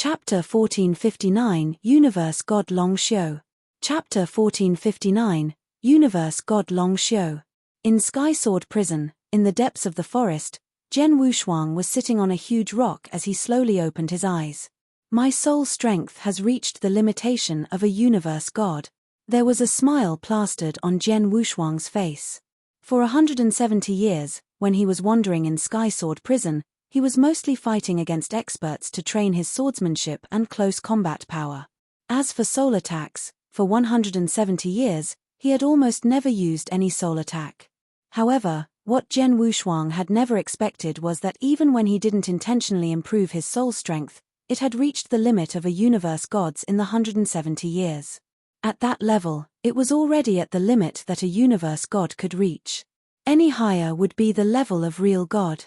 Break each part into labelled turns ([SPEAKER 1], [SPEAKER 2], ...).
[SPEAKER 1] Chapter 1459 Universe God Long Show. Chapter 1459 Universe God Long Show. In Sky Sword Prison, in the depths of the forest, Zhen Wushuang was sitting on a huge rock as he slowly opened his eyes. My soul strength has reached the limitation of a universe god. There was a smile plastered on Zhen Wushuang's face. For 170 years, when he was wandering in Sky Sword Prison, he was mostly fighting against experts to train his swordsmanship and close combat power. As for soul attacks, for 170 years, he had almost never used any soul attack. However, what Zhen Wushuang had never expected was that even when he didn't intentionally improve his soul strength, it had reached the limit of a universe god's in the 170 years. At that level, it was already at the limit that a universe god could reach. Any higher would be the level of real god.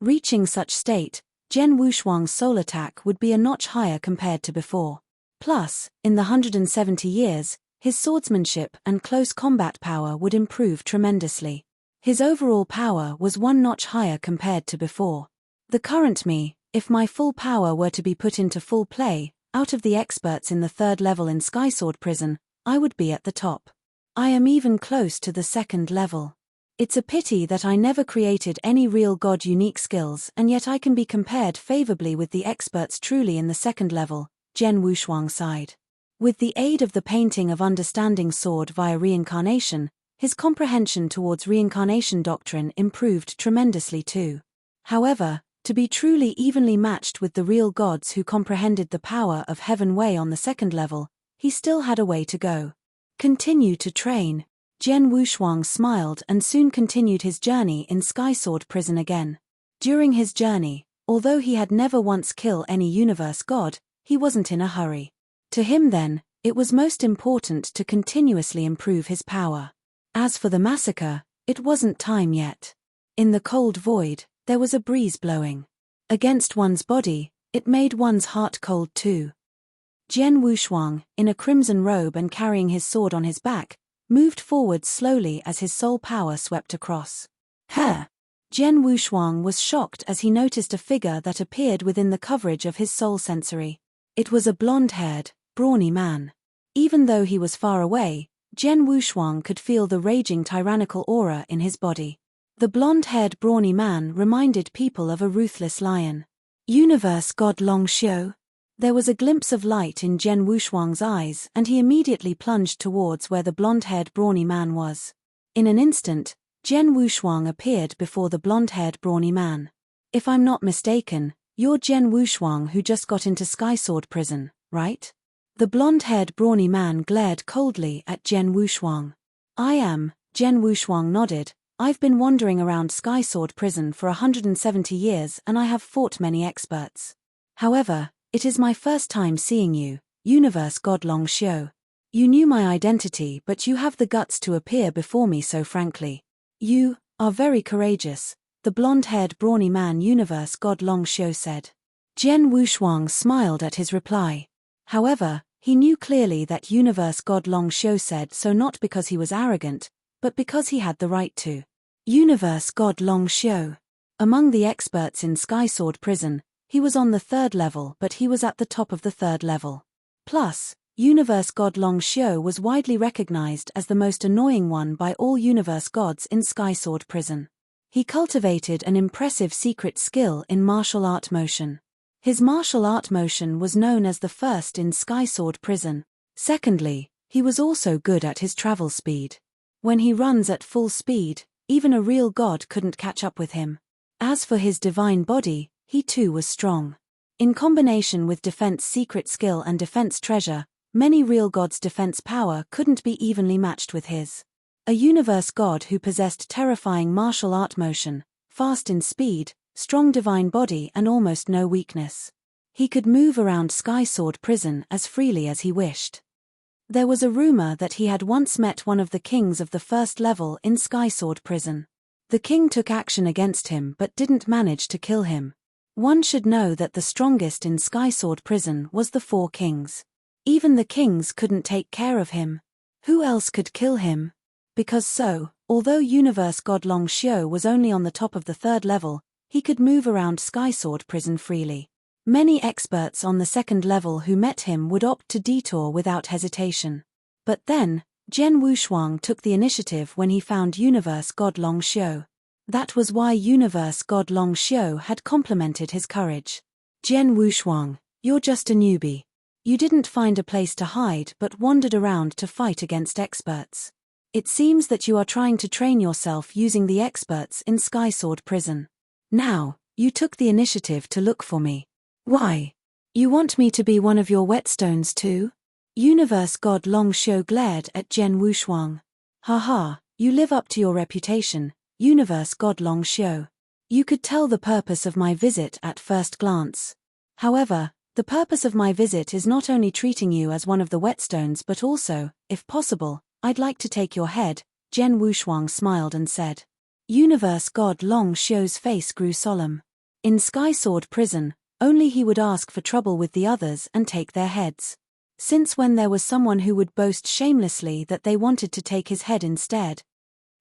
[SPEAKER 1] Reaching such state, Zhen Wushuang's soul attack would be a notch higher compared to before. Plus, in the 170 years, his swordsmanship and close combat power would improve tremendously. His overall power was one notch higher compared to before. The current me, if my full power were to be put into full play, out of the experts in the third level in Sky Sword Prison, I would be at the top. I am even close to the second level. It's a pity that I never created any real god-unique skills, and yet I can be compared favorably with the experts truly in the second level, Zhen Wushuang sighed. With the aid of the painting of understanding sword via reincarnation, his comprehension towards reincarnation doctrine improved tremendously too. However, to be truly evenly matched with the real gods who comprehended the power of Heaven Wei on the second level, he still had a way to go. Continue to train. Zhen Wushuang smiled and soon continued his journey in Sky Sword Prison again. During his journey, although he had never once killed any universe god, he wasn't in a hurry. To him then, it was most important to continuously improve his power. As for the massacre, it wasn't time yet. In the cold void, there was a breeze blowing. Against one's body, it made one's heart cold too. Zhen Wushuang, in a crimson robe and carrying his sword on his back, moved forward slowly as his soul power swept across. Zhen Wushuang was shocked as he noticed a figure that appeared within the coverage of his soul sensory. It was a blonde-haired, brawny man. Even though he was far away, Zhen Wushuang could feel the raging tyrannical aura in his body. The blonde-haired brawny man reminded people of a ruthless lion. Universe God Long Xiu. There was a glimpse of light in Zhen Wushuang's eyes and he immediately plunged towards where the blonde-haired brawny man was. In an instant, Zhen Wushuang appeared before the blonde-haired brawny man. If I'm not mistaken, you're Zhen Wushuang who just got into Sky Sword Prison, right? The blonde-haired brawny man glared coldly at Zhen Wushuang. I am, Zhen Wushuang nodded. I've been wandering around Sky Sword Prison for 170 years and I have fought many experts. However, it is my first time seeing you, Universe God Long Xiu. You knew my identity but you have the guts to appear before me so frankly. You are very courageous, the blonde-haired brawny man Universe God Long Xiu said. Zhen Wushuang smiled at his reply. However, he knew clearly that Universe God Long Xiu said so not because he was arrogant, but because he had the right to. Universe God Long Xiu. Among the experts in Sky Sword Prison, he was on the third level but he was at the top of the third level. Plus, Universe God Long Xiu was widely recognized as the most annoying one by all universe gods in Sky Sword Prison. He cultivated an impressive secret skill in martial art motion. His martial art motion was known as the first in Sky Sword Prison. Secondly, he was also good at his travel speed. When he runs at full speed, even a real god couldn't catch up with him. As for his divine body, he too was strong. In combination with defense secret skill and defense treasure, many real gods' defense power couldn't be evenly matched with his. A universe god who possessed terrifying martial art motion, fast in speed, strong divine body and almost no weakness. He could move around Sky Sword Prison as freely as he wished. There was a rumor that he had once met one of the kings of the first level in Sky Sword Prison. The king took action against him but didn't manage to kill him. One should know that the strongest in Sky Sword Prison was the four kings. Even the kings couldn't take care of him. Who else could kill him? Because so, although Universe God Long Xiu was only on the top of the third level, he could move around Sky Sword Prison freely. Many experts on the second level who met him would opt to detour without hesitation. But then, Jian Wushuang took the initiative when he found Universe God Long Xiu. That was why Universe God Long Xiu had complimented his courage. Jian Wushuang, you're just a newbie. You didn't find a place to hide but wandered around to fight against experts. It seems that you are trying to train yourself using the experts in Skysword Prison. Now, you took the initiative to look for me. Why? You want me to be one of your whetstones too? Universe God Long Xiu glared at Jian Wushuang. Haha, you live up to your reputation, Universe God Long Xiu. You could tell the purpose of my visit at first glance. However, the purpose of my visit is not only treating you as one of the whetstones but also, if possible, I'd like to take your head. Jian Wushuang smiled and said. Universe God Long Xiu's face grew solemn. In Skysword Prison, only he would ask for trouble with the others and take their heads. Since when there was someone who would boast shamelessly that they wanted to take his head instead?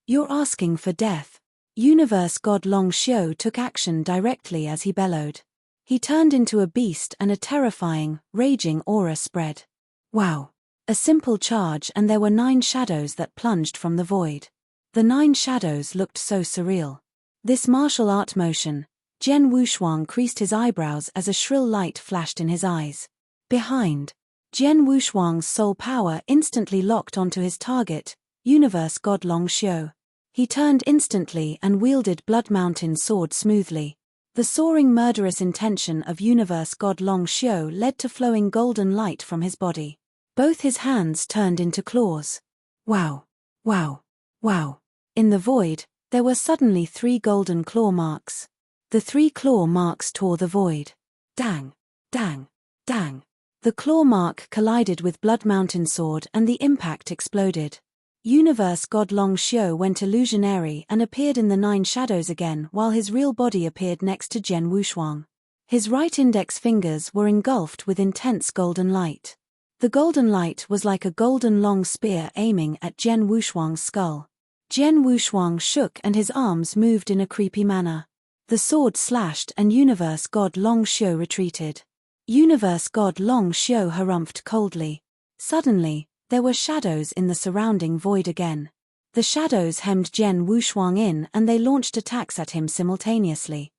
[SPEAKER 1] You're asking for death. Universe God Long Xiu took action directly as he bellowed. He turned into a beast and a terrifying, raging aura spread. Wow! A simple charge and there were 9 shadows that plunged from the void. The 9 shadows looked so surreal. This martial art motion, Jian Wushuang creased his eyebrows as a shrill light flashed in his eyes. Behind, Jian Wushuang's soul power instantly locked onto his target, Universe God Long Xiu. He turned instantly and wielded Blood Mountain's sword smoothly. The soaring murderous intention of Universe God Long Xiu led to flowing golden light from his body. Both his hands turned into claws. Wow! Wow! Wow! In the void, there were suddenly 3 golden claw marks. The 3 claw marks tore the void. Dang! Dang! Dang! The claw mark collided with Blood Mountain's sword and the impact exploded. Universe God Long Xiu went illusionary and appeared in the 9 shadows again while his real body appeared next to Jian Wushuang. His right index fingers were engulfed with intense golden light. The golden light was like a golden long spear aiming at Jian Wushuang's skull. Jian Wushuang shook and his arms moved in a creepy manner. The sword slashed and Universe God Long Xiu retreated. Universe God Long Xiu harumphed coldly. Suddenly, there were shadows in the surrounding void again. The shadows hemmed Jian Wushuang in and they launched attacks at him simultaneously.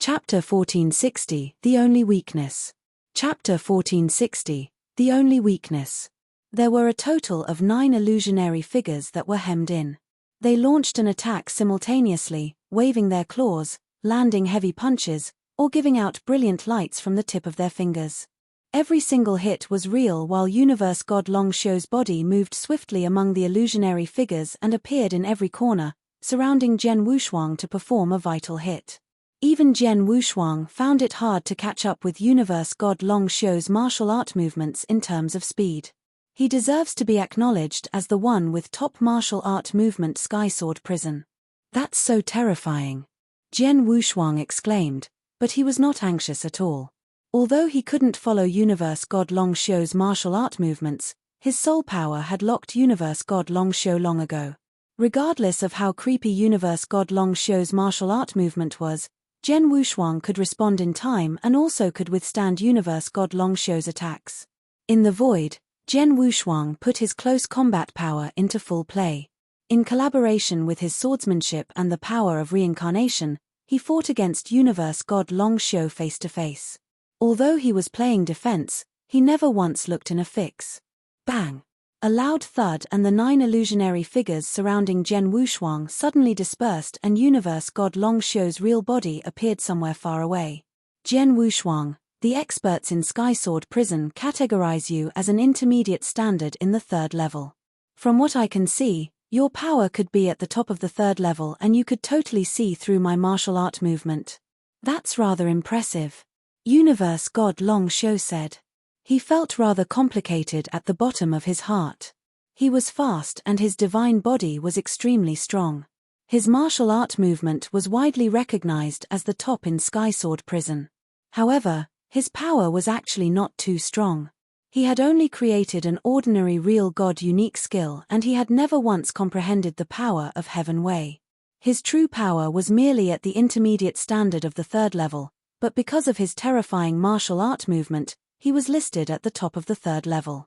[SPEAKER 1] Chapter 1460, The Only Weakness. Chapter 1460, The Only Weakness. There were a total of 9 illusionary figures that were hemmed in. They launched an attack simultaneously, waving their claws, landing heavy punches, or giving out brilliant lights from the tip of their fingers. Every single hit was real while Universe God Long Xiu's body moved swiftly among the illusionary figures and appeared in every corner, surrounding Jian Wushuang to perform a vital hit. Even Jian Wushuang found it hard to catch up with Universe God Long Xiu's martial art movements in terms of speed. He deserves to be acknowledged as the one with top martial art movement Skysword Prison. That's so terrifying! Jian Wushuang exclaimed, but he was not anxious at all. Although he couldn't follow Universe God Long Xiu's martial art movements, his soul power had locked Universe God Long Xiu long ago. Regardless of how creepy Universe God Long Xiu's martial art movement was, Jian Wushuang could respond in time and also could withstand Universe God Long Xiu's attacks. In the void, Jian Wushuang put his close combat power into full play. In collaboration with his swordsmanship and the power of reincarnation, he fought against Universe God Long Xiu face to face. Although he was playing defense, he never once looked in a fix. Bang! A loud thud and the 9 illusionary figures surrounding Jian Wushuang suddenly dispersed and Universe God Long Xiu's real body appeared somewhere far away. Jian Wushuang, the experts in Skysword Prison categorize you as an intermediate standard in the 3rd level. From what I can see, your power could be at the top of the 3rd level and you could totally see through my martial art movement. That's rather impressive. Universe God Long Xiu said. He felt rather complicated at the bottom of his heart. He was fast and his divine body was extremely strong. His martial art movement was widely recognized as the top in Skysword Prison. However, his power was actually not too strong. He had only created an ordinary real god unique skill and he had never once comprehended the power of Heaven Wei. His true power was merely at the intermediate standard of the 3rd level, but because of his terrifying martial art movement, he was listed at the top of the 3rd level.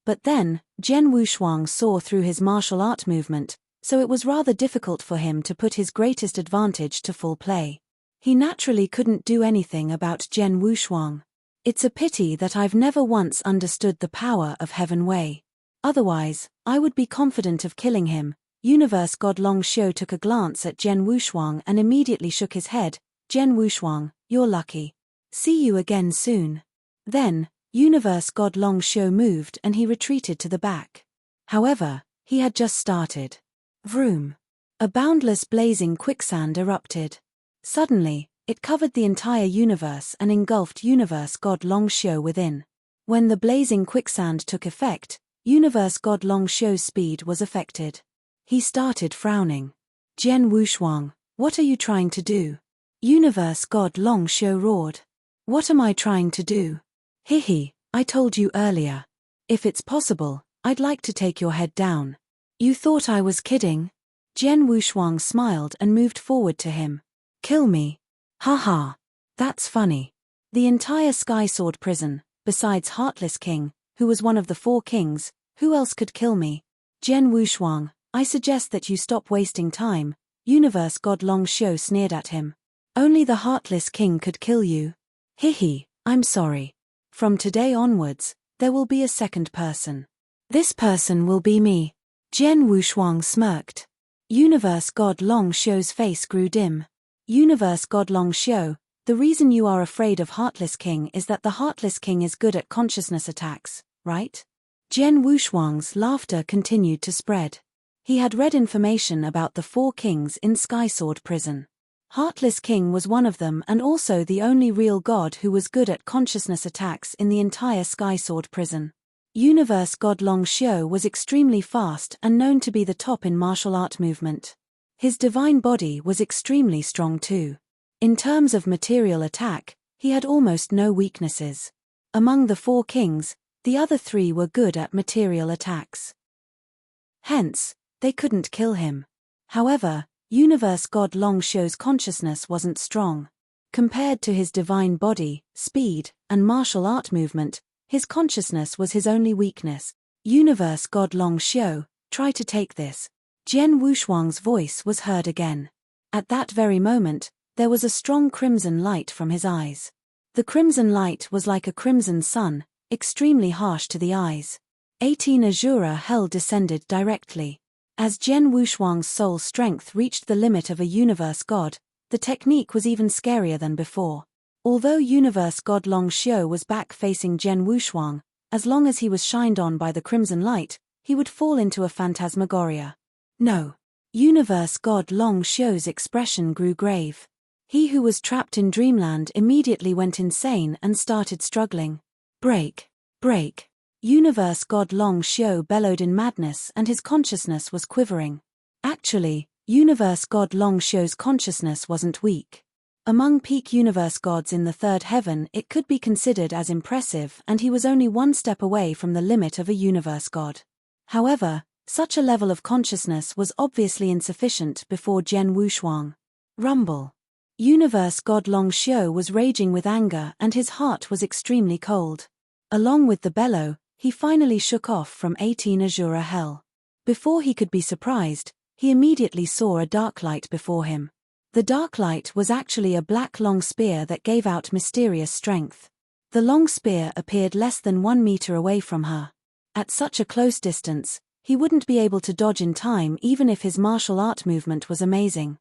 [SPEAKER 1] But then, Jian Wushuang saw through his martial art movement, so it was rather difficult for him to put his greatest advantage to full play. He naturally couldn't do anything about Jian Wushuang. It's a pity that I've never once understood the power of Heaven Wei. Otherwise, I would be confident of killing him. Universe God Long Xiu took a glance at Jian Wushuang and immediately shook his head. Jian Wushuang, you're lucky. See you again soon. Then, Universe God Long Xiu moved and he retreated to the back. However, he had just started. Vroom. A boundless blazing quicksand erupted. Suddenly, it covered the entire universe and engulfed Universe God Long Xiu within. When the blazing quicksand took effect, Universe God Long Xiu's speed was affected. He started frowning. Jian Wushuang, what are you trying to do? Universe God Long Xiu roared. What am I trying to do? Hihi, I told you earlier. If it's possible, I'd like to take your head down. You thought I was kidding? Jian Wushuang smiled and moved forward to him. Kill me. Haha. That's funny. The entire Sky Sword prison, besides Heartless King, who was one of the 4 kings, who else could kill me? Jian Wushuang, I suggest that you stop wasting time. Universe God Long Xiu sneered at him. Only the Heartless King could kill you. Hihi, I'm sorry. From today onwards, there will be a second person. This person will be me. Jian Wushuang smirked. Universe God Long Xiu's face grew dim. Universe God Long Xiu, the reason you are afraid of Heartless King is that the Heartless King is good at consciousness attacks, right? Jian Wushuang's laughter continued to spread. He had read information about the 4 kings in Sky Sword prison. Heartless King was one of them and also the only real god who was good at consciousness attacks in the entire Sky Sword prison. Universe God Long Xiu was extremely fast and known to be the top in martial art movement. His divine body was extremely strong too. In terms of material attack, he had almost no weaknesses. Among the 4 kings, the other 3 were good at material attacks. Hence, they couldn't kill him. However, Universe God Long Xiu's consciousness wasn't strong. Compared to his divine body, speed, and martial art movement, his consciousness was his only weakness. Universe God Long Xiu, try to take this. Jian Wushuang's voice was heard again. At that very moment, there was a strong crimson light from his eyes. The crimson light was like a crimson sun, extremely harsh to the eyes. 18 Azura hell descended directly. As Jian Wushuang's soul strength reached the limit of a universe god, the technique was even scarier than before. Although Universe God Long Xiu was back facing Jian Wushuang, as long as he was shined on by the crimson light, he would fall into a phantasmagoria. No. Universe God Long Xiu's expression grew grave. He who was trapped in dreamland immediately went insane and started struggling. Break! Break! Universe God Long Xiu bellowed in madness and his consciousness was quivering. Actually, Universe God Long Xiu's consciousness wasn't weak. Among peak universe gods in the 3rd heaven it could be considered as impressive and he was only 1 step away from the limit of a universe god. However, such a level of consciousness was obviously insufficient before Jian Wushuang. Rumble. Universe God Long Xiu was raging with anger and his heart was extremely cold. Along with the bellow, he finally shook off from 18 Azura hell. Before he could be surprised, he immediately saw a dark light before him. The dark light was actually a black long spear that gave out mysterious strength. The long spear appeared less than 1 meter away from her. At such a close distance, he wouldn't be able to dodge in time even if his martial art movement was amazing.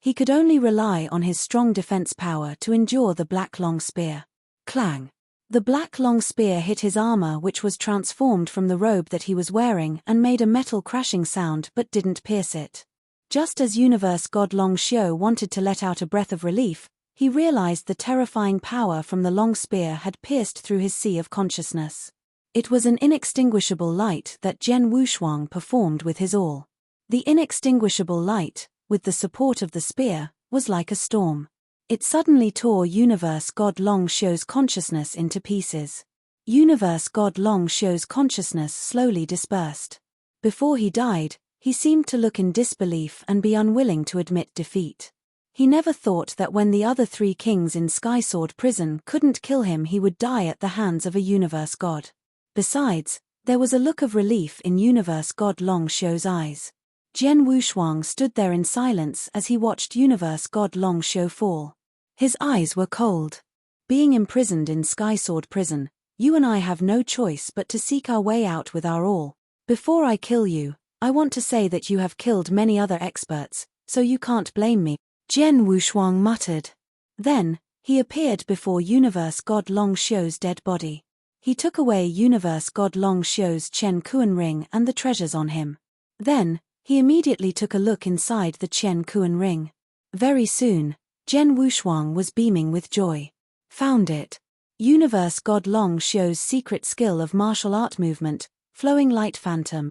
[SPEAKER 1] He could only rely on his strong defense power to endure the black long spear. Clang! The black long spear hit his armor, which was transformed from the robe that he was wearing, and made a metal crashing sound but didn't pierce it. Just as Universe God Long Xiu wanted to let out a breath of relief, he realized the terrifying power from the long spear had pierced through his sea of consciousness. It was an inextinguishable light that Jian Wushuang performed with his all. The inextinguishable light, with the support of the spear, was like a storm. It suddenly tore Universe God Long Xiu's consciousness into pieces. Universe God Long Xiu's consciousness slowly dispersed. Before he died, he seemed to look in disbelief and be unwilling to admit defeat. He never thought that when the other 3 kings in Skysword Prison couldn't kill him, he would die at the hands of a universe god. Besides, there was a look of relief in universe god Long Xiu's eyes. Jian Wushuang stood there in silence as he watched universe god Long Xiu fall. His eyes were cold. Being imprisoned in Skysword Prison, you and I have no choice but to seek our way out with our all. Before I kill you, I want to say that you have killed many other experts, so you can't blame me, Jian Wushuang muttered. Then, he appeared before universe god Long Xiu's dead body. He took away universe god Long Xiu's Chen Kuan ring and the treasures on him. Then, he immediately took a look inside the Chen Kuan ring. Very soon, Jian Wushuang was beaming with joy. Found it. Universe god Long Xiu's secret skill of martial art movement, Flowing Light Phantom.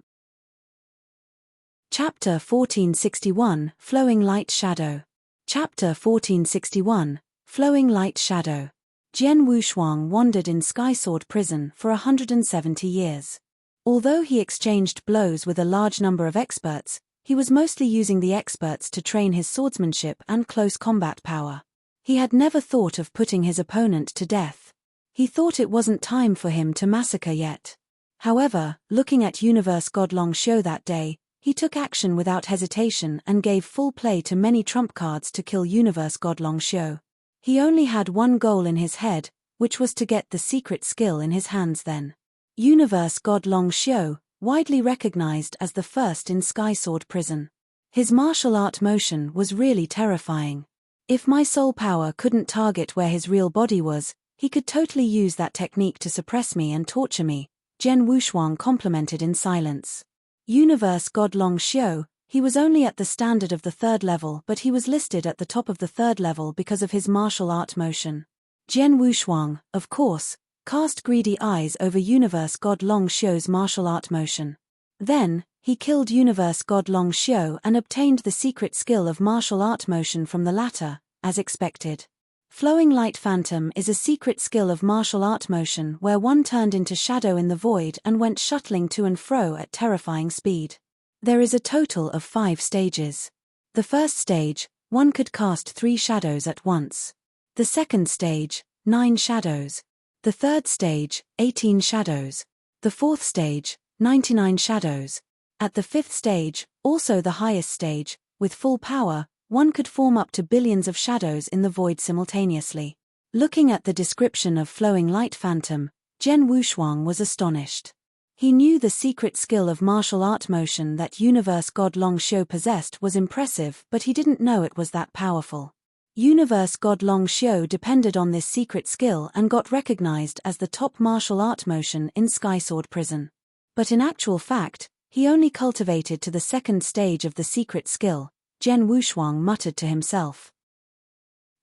[SPEAKER 1] Chapter 1461, Flowing Light Shadow. Chapter 1461, Flowing Light Shadow. Jian Wushuang wandered in Skysword Prison for 170 years. Although he exchanged blows with a large number of experts, he was mostly using the experts to train his swordsmanship and close combat power. He had never thought of putting his opponent to death. He thought it wasn't time for him to massacre yet. However, looking at universe god Long Xiu that day, he took action without hesitation and gave full play to many trump cards to kill universe god Long Xiu. He only had one goal in his head, which was to get the secret skill in his hands then. Universe god Long Xiu, widely recognized as the first in Skysword Prison. His martial art motion was really terrifying. If my soul power couldn't target where his real body was, he could totally use that technique to suppress me and torture me, Jian Wushuang complimented in silence. Universe god Long Xiu, he was only at the standard of the 3rd level, but he was listed at the top of the 3rd level because of his martial art motion. Jian Wushuang, of course, cast greedy eyes over universe god Long Xiu's martial art motion. Then, he killed universe god Long Xiu and obtained the secret skill of martial art motion from the latter, as expected. Flowing Light Phantom is a secret skill of martial art motion where one turned into shadow in the void and went shuttling to and fro at terrifying speed. There is a total of 5 stages. The first stage, one could cast 3 shadows at once. The second stage, 9 shadows. The third stage, 18 shadows. The fourth stage, 99 shadows. At the 5th stage, also the highest stage, with full power, one could form up to billions of shadows in the void simultaneously. Looking at the description of Flowing Light Phantom, Jian Wushuang was astonished. He knew the secret skill of martial art motion that universe god Long Xiu possessed was impressive, but he didn't know it was that powerful. Universe god Long Xiu depended on this secret skill and got recognized as the top martial art motion in Skysword Prison. But in actual fact, he only cultivated to the 2nd stage of the secret skill, Jian Wushuang muttered to himself.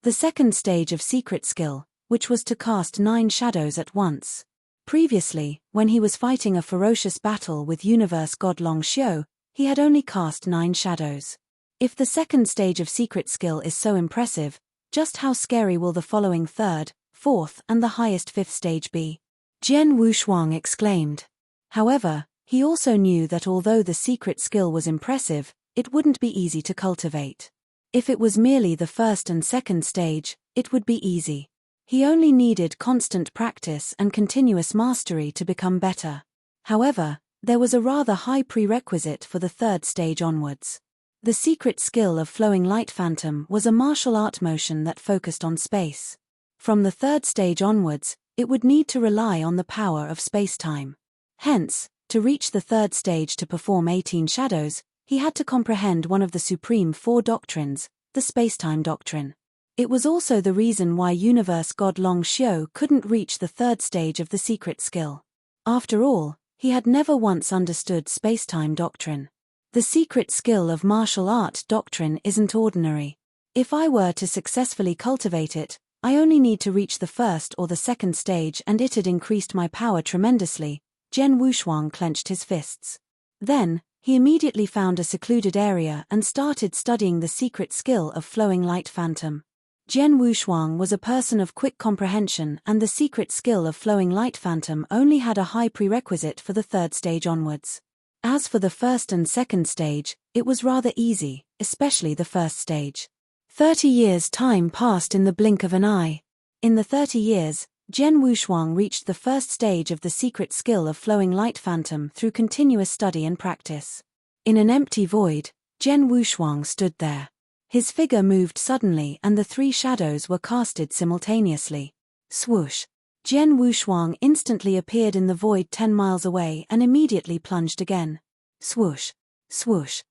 [SPEAKER 1] The 2nd stage of secret skill, which was to cast 9 shadows at once. Previously, when he was fighting a ferocious battle with universe god Long Xiu, he had only cast 9 shadows. If the 2nd stage of secret skill is so impressive, just how scary will the following 3rd, 4th and the highest 5th stage be? Jian Wushuang exclaimed. However, he also knew that although the secret skill was impressive, it wouldn't be easy to cultivate. If it was merely the 1st and 2nd stage, it would be easy. He only needed constant practice and continuous mastery to become better. However, there was a rather high prerequisite for the 3rd stage onwards. The secret skill of Flowing Light Phantom was a martial art motion that focused on space. From the 3rd stage onwards, it would need to rely on the power of space-time. Hence, to reach the 3rd stage to perform 18 shadows, he had to comprehend one of the supreme 4 doctrines, the space-time doctrine. It was also the reason why universe god Long Xiu couldn't reach the 3rd stage of the secret skill. After all, he had never once understood space-time doctrine. The secret skill of martial art doctrine isn't ordinary. If I were to successfully cultivate it, I only need to reach the 1st or the 2nd stage and it had increased my power tremendously. Jian Wushuang clenched his fists. Then, he immediately found a secluded area and started studying the secret skill of Flowing Light Phantom. Jian Wushuang was a person of quick comprehension and the secret skill of Flowing Light Phantom only had a high prerequisite for the 3rd stage onwards. As for the 1st and 2nd stage, it was rather easy, especially the 1st stage. 30 years' time passed in the blink of an eye. In the 30 years, Jian Wushuang reached the first stage of the secret skill of flowing light phantom through continuous study and practice. In an empty void, Jian Wushuang stood there. His figure moved suddenly and the three shadows were casted simultaneously. Swoosh! Jian Wushuang instantly appeared in the void 10 miles away and immediately plunged again. Swoosh! Swoosh!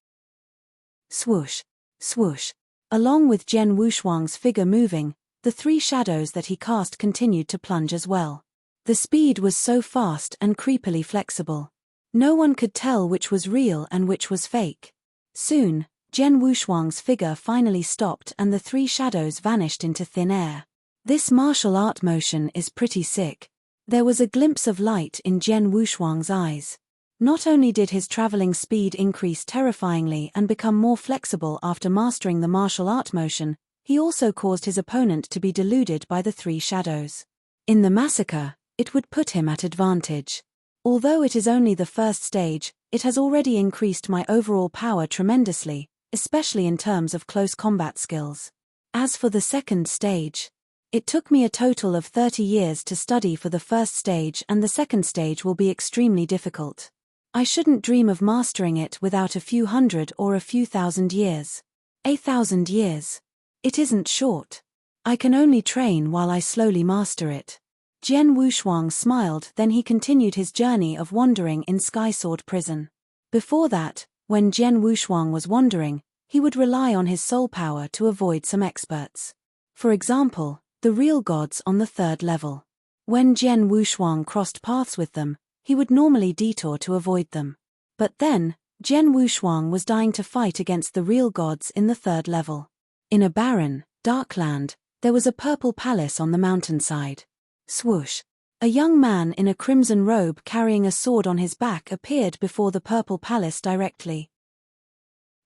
[SPEAKER 1] Swoosh! Swoosh! Along with Jian Wushuang's figure moving, the three shadows that he cast continued to plunge as well. The speed was so fast and creepily flexible. No one could tell which was real and which was fake. Soon, Jian Wushuang's figure finally stopped and the three shadows vanished into thin air. This martial art motion is pretty sick. There was a glimpse of light in Jian Wushuang's eyes. Not only did his traveling speed increase terrifyingly and become more flexible after mastering the martial art motion, he also caused his opponent to be deluded by the three shadows. In the massacre, it would put him at advantage. Although it is only the first stage, it has already increased my overall power tremendously, especially in terms of close combat skills. As for the second stage, it took me a total of 30 years to study for the first stage and the second stage will be extremely difficult. I shouldn't dream of mastering it without a few hundred or a few thousand years. 1,000 years. It isn't short. I can only train while I slowly master it. Jian Wushuang smiled, then he continued his journey of wandering in Sky Sword Prison. Before that, when Jian Wushuang was wandering, he would rely on his soul power to avoid some experts. For example, the real gods on the 3rd level. When Jian Wushuang crossed paths with them, he would normally detour to avoid them. But then, Jian Wushuang was dying to fight against the real gods in the 3rd level. In a barren, dark land, there was a purple palace on the mountainside. Swoosh! A young man in a crimson robe carrying a sword on his back appeared before the purple palace directly.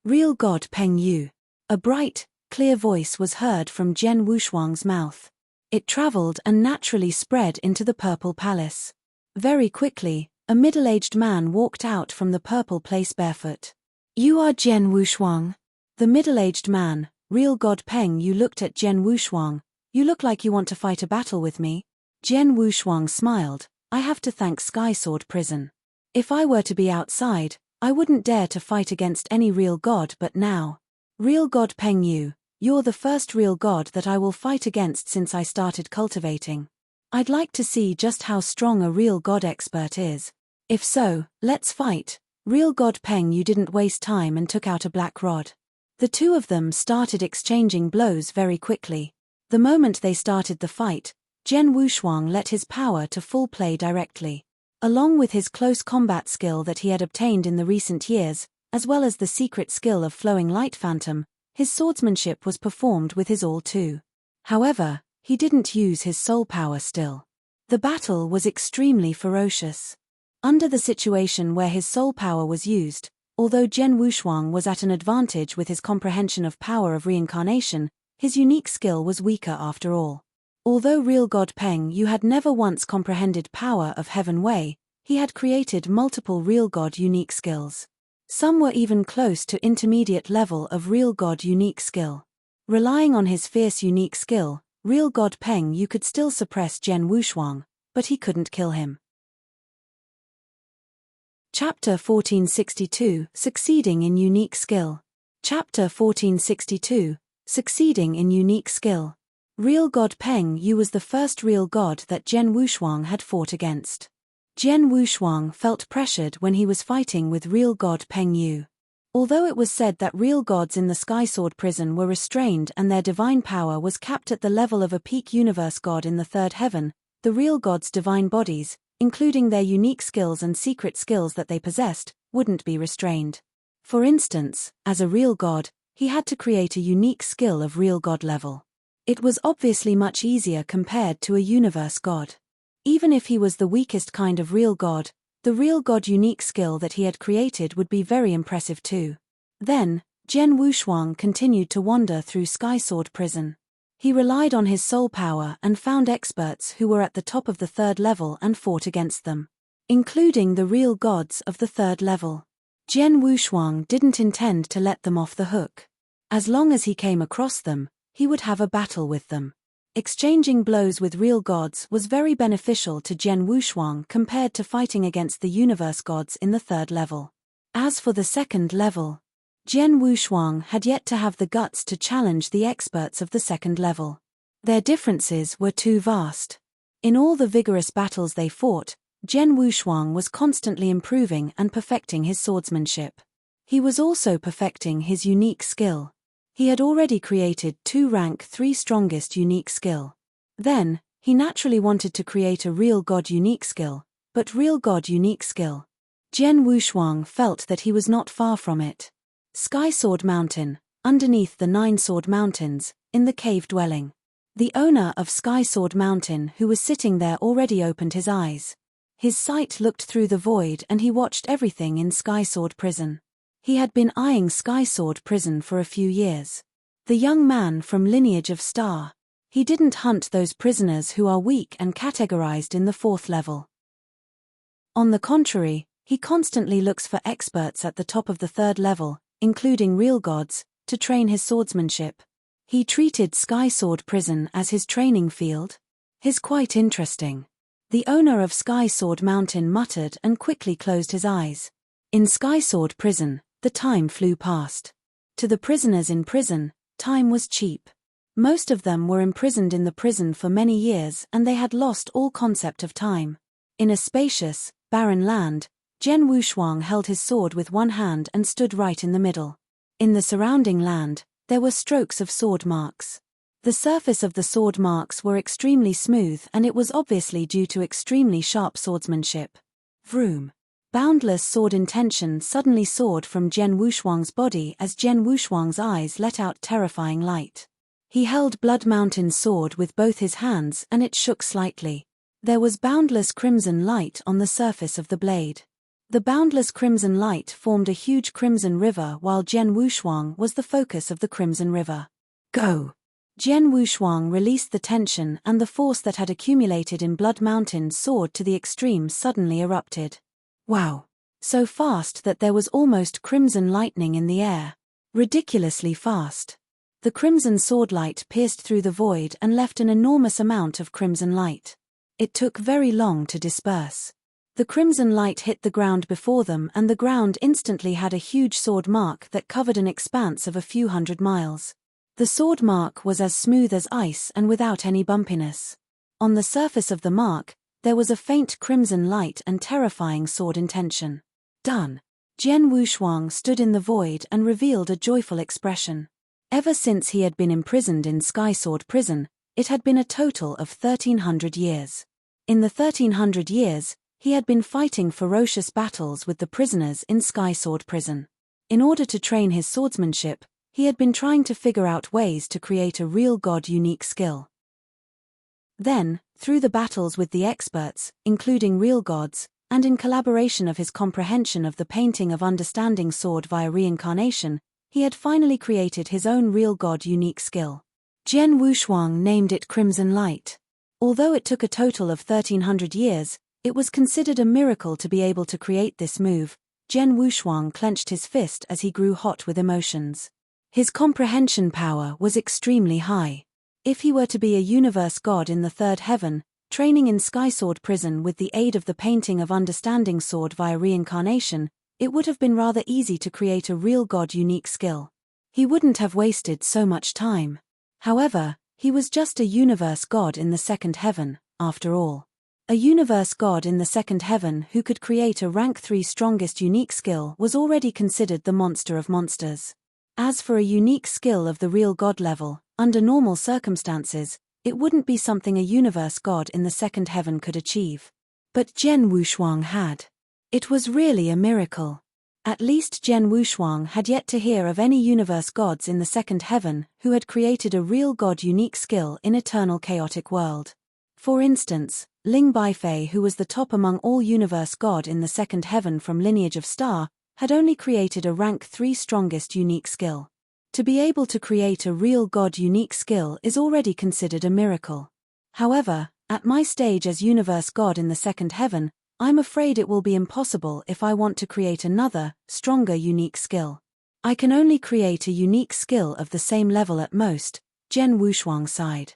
[SPEAKER 1] Real God Peng Yu. A bright, clear voice was heard from Jian Wushuang's mouth. It traveled and naturally spread into the purple palace. Very quickly, a middle-aged man walked out from the purple place barefoot. You are Jian Wushuang? The middle-aged man, Real God Peng Yu, looked at Jian Wushuang. You look like you want to fight a battle with me. Jian Wushuang smiled. I have to thank Sky Sword Prison. If I were to be outside, I wouldn't dare to fight against any real god, but now. Real God Peng Yu, you're the first real god that I will fight against since I started cultivating. I'd like to see just how strong a real god expert is. If so, let's fight. Real God Peng Yu didn't waste time and took out a black rod. The two of them started exchanging blows very quickly. The moment they started the fight, Jian Wushuang let his power to full play directly. Along with his close combat skill that he had obtained in the recent years, as well as the secret skill of flowing light phantom, his swordsmanship was performed with his all too. However, he didn't use his soul power still. The battle was extremely ferocious. Under the situation where his soul power was used, although Jian Wushuang was at an advantage with his comprehension of power of reincarnation, his unique skill was weaker after all. Although Real God Peng Yu had never once comprehended power of Heaven Wei, he had created multiple Real God unique skills. Some were even close to intermediate level of Real God unique skill. Relying on his fierce unique skill, Real God Peng Yu could still suppress Jian Wushuang, but he couldn't kill him. Chapter 1462, Succeeding in Unique Skill. Chapter 1462, Succeeding in Unique Skill. Real God Peng Yu was the first real god that Jian Wushuang had fought against. Jian Wushuang felt pressured when he was fighting with Real God Peng Yu. Although it was said that real gods in the Sky Sword Prison were restrained and their divine power was capped at the level of a peak universe god in the 3rd heaven, the real gods' divine bodies, including their unique skills and secret skills that they possessed, wouldn't be restrained. For instance, as a real god, he had to create a unique skill of real god level. It was obviously much easier compared to a universe god. Even if he was the weakest kind of real god, the real god unique skill that he had created would be very impressive too. Then, Jian Wushuang continued to wander through Sky Sword Prison. He relied on his soul power and found experts who were at the top of the 3rd level and fought against them, including the real gods of the 3rd level. Jian Wushuang didn't intend to let them off the hook. As long as he came across them, he would have a battle with them. Exchanging blows with real gods was very beneficial to Jian Wushuang compared to fighting against the universe gods in the third level. As for the second level, Jian Wushuang had yet to have the guts to challenge the experts of the second level. Their differences were too vast. In all the vigorous battles they fought, Jian Wushuang was constantly improving and perfecting his swordsmanship. He was also perfecting his unique skill. He had already created 2 rank 3 strongest unique skill. Then, he naturally wanted to create a real god unique skill, but real god unique skill. Jian Wushuang felt that he was not far from it. Sky Sword Mountain, underneath the 9 Sword Mountains, in the cave dwelling. The owner of Sky Sword Mountain, who was sitting there, already opened his eyes. His sight looked through the void and he watched everything in Sky Sword Prison. He had been eyeing Sky Sword Prison for a few years. The young man from lineage of Star. He didn't hunt those prisoners who are weak and categorized in the 4th level. On the contrary, he constantly looks for experts at the top of the 3rd level, including real gods, to train his swordsmanship. He treated Sky Sword Prison as his training field. Is quite interesting. The owner of Sky Sword Mountain muttered and quickly closed his eyes. In Sky Sword Prison, the time flew past. To the prisoners in prison, time was cheap. Most of them were imprisoned in the prison for many years and they had lost all concept of time. In a spacious, barren land, Jian Wushuang held his sword with one hand and stood right in the middle. In the surrounding land, there were strokes of sword marks. The surface of the sword marks were extremely smooth and it was obviously due to extremely sharp swordsmanship. Vroom. Boundless sword intention suddenly soared from Jian Wushuang's body as Jian Wushuang's eyes let out terrifying light. He held Blood Mountain's sword with both his hands and it shook slightly. There was boundless crimson light on the surface of the blade. The boundless crimson light formed a huge crimson river while Jian Wushuang was the focus of the crimson river. Go! Jian Wushuang released the tension and the force that had accumulated in Blood Mountain's sword to the extreme suddenly erupted. Wow! So fast that there was almost crimson lightning in the air. Ridiculously fast. The crimson sword light pierced through the void and left an enormous amount of crimson light. It took very long to disperse. The crimson light hit the ground before them and the ground instantly had a huge sword mark that covered an expanse of a few hundred miles. The sword mark was as smooth as ice and without any bumpiness. On the surface of the mark, there was a faint crimson light and terrifying sword intention. Done. Jian Wushuang stood in the void and revealed a joyful expression. Ever since he had been imprisoned in Sky Sword Prison, it had been a total of 1300 years. In the 1300 years, he had been fighting ferocious battles with the prisoners in Sky Sword Prison. In order to train his swordsmanship, he had been trying to figure out ways to create a real god unique skill. Then, through the battles with the experts, including real gods, and in collaboration of his comprehension of the painting of understanding sword via reincarnation, he had finally created his own real god unique skill. Jian Wushuang named it Crimson Light. Although it took a total of 1300 years, it was considered a miracle to be able to create this move. Jian Wushuang clenched his fist as he grew hot with emotions. His comprehension power was extremely high. If he were to be a universe god in the 3rd heaven, training in Sky Sword Prison with the aid of the painting of understanding sword via reincarnation, it would have been rather easy to create a real god unique skill. He wouldn't have wasted so much time. However, he was just a universe god in the 2nd heaven, after all. A universe god in the 2nd heaven who could create a rank 3 strongest unique skill was already considered the monster of monsters. As for a unique skill of the real god level, under normal circumstances, it wouldn't be something a universe god in the 2nd heaven could achieve. But Jian Wushuang had. It was really a miracle. At least Jian Wushuang had yet to hear of any universe gods in the 2nd heaven who had created a real god unique skill in eternal chaotic world. For instance, Ling Baifei, who was the top among all universe god in the 2nd heaven from lineage of Star, had only created a rank 3 strongest unique skill. To be able to create a real god unique skill is already considered a miracle. However, at my stage as universe god in the 2nd heaven, I'm afraid it will be impossible if I want to create another, stronger unique skill. I can only create a unique skill of the same level at most, Zhen Wushuang sighed.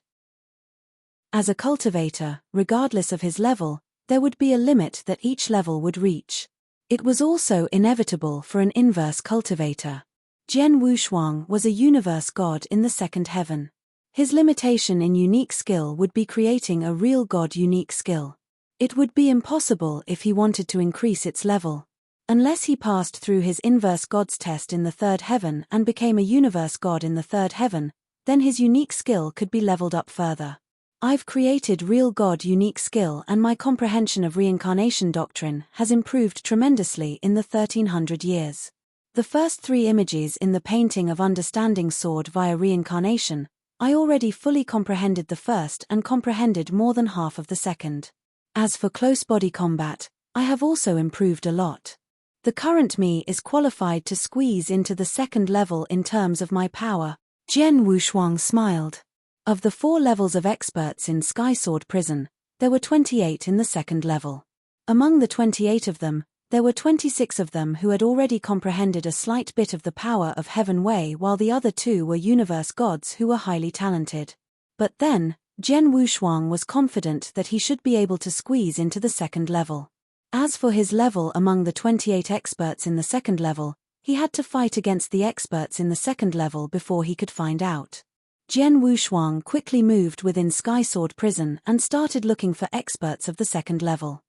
[SPEAKER 1] As a cultivator, regardless of his level, there would be a limit that each level would reach. It was also inevitable for an inverse cultivator. Zhen Wushuang was a universe god in the second heaven. His limitation in unique skill would be creating a real god unique skill. It would be impossible if he wanted to increase its level. Unless he passed through his inverse god's test in the third heaven and became a universe god in the third heaven, then his unique skill could be leveled up further. I've created real god unique skill, and my comprehension of reincarnation doctrine has improved tremendously in the 1300 years. The first 3 images in the painting of understanding sword via reincarnation, I already fully comprehended the first and comprehended more than half of the second. As for close body combat, I have also improved a lot. The current me is qualified to squeeze into the second level in terms of my power. Zhen Wushuang smiled. Of the 4 levels of experts in Sky Sword Prison, there were 28 in the second level. Among the 28 of them, there were 26 of them who had already comprehended a slight bit of the power of Heaven Wei, while the other 2 were universe gods who were highly talented. But then, Zhen Wushuang was confident that he should be able to squeeze into the second level. As for his level among the 28 experts in the second level, he had to fight against the experts in the second level before he could find out. Zhen Wushuang quickly moved within Sky Sword Prison and started looking for experts of the second level.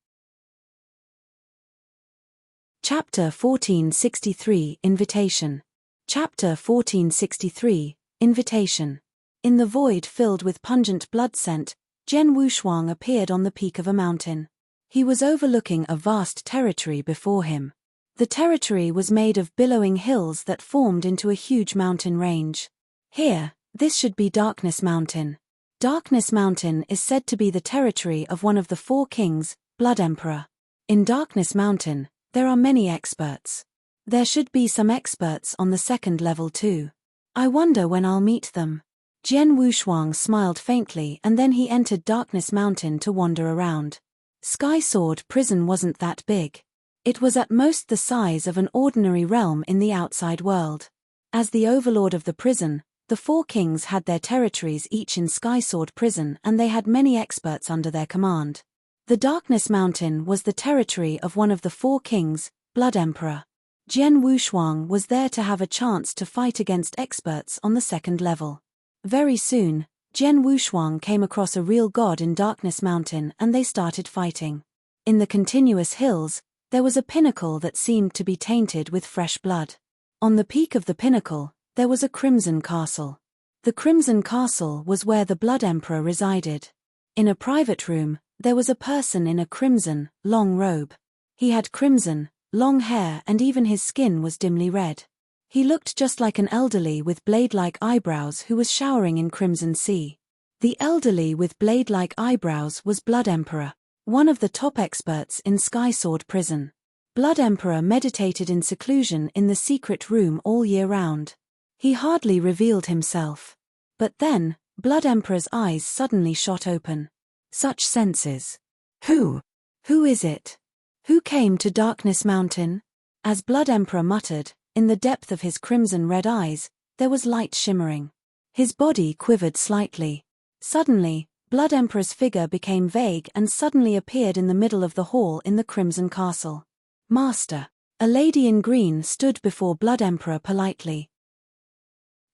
[SPEAKER 1] Chapter 1463 Invitation. Chapter 1463 Invitation. In the void filled with pungent blood scent, Zhen Wushuang appeared on the peak of a mountain. He was overlooking a vast territory before him. The territory was made of billowing hills that formed into a huge mountain range. Here, this should be Darkness Mountain. Darkness Mountain is said to be the territory of one of the 4 kings, Blood Emperor. In Darkness Mountain, there are many experts. There should be some experts on the second level too. I wonder when I'll meet them. Zhen Wushuang smiled faintly, and then he entered Darkness Mountain to wander around. Sky Sword Prison wasn't that big. It was at most the size of an ordinary realm in the outside world. As the overlord of the prison, the 4 kings had their territories each in Sky Sword Prison, and they had many experts under their command. The Darkness Mountain was the territory of one of the 4 kings, Blood Emperor. Zhen Wushuang was there to have a chance to fight against experts on the second level. Very soon, Zhen Wushuang came across a real god in Darkness Mountain, and they started fighting. In the continuous hills, there was a pinnacle that seemed to be tainted with fresh blood. On the peak of the pinnacle, there was a crimson castle. The crimson castle was where the Blood Emperor resided. In a private room, there was a person in a crimson, long robe. He had crimson, long hair, and even his skin was dimly red. He looked just like an elderly with blade-like eyebrows who was showering in crimson sea. The elderly with blade-like eyebrows was Blood Emperor, one of the top experts in Sky Sword Prison. Blood Emperor meditated in seclusion in the secret room all year round. He hardly revealed himself. But then, Blood Emperor's eyes suddenly shot open. Such senses. Who is it? Who came to Darkness Mountain? As Blood Emperor muttered, in the depth of his crimson-red eyes, there was light shimmering. His body quivered slightly. Suddenly, Blood Emperor's figure became vague and suddenly appeared in the middle of the hall in the Crimson Castle. Master. A lady in green stood before Blood Emperor politely.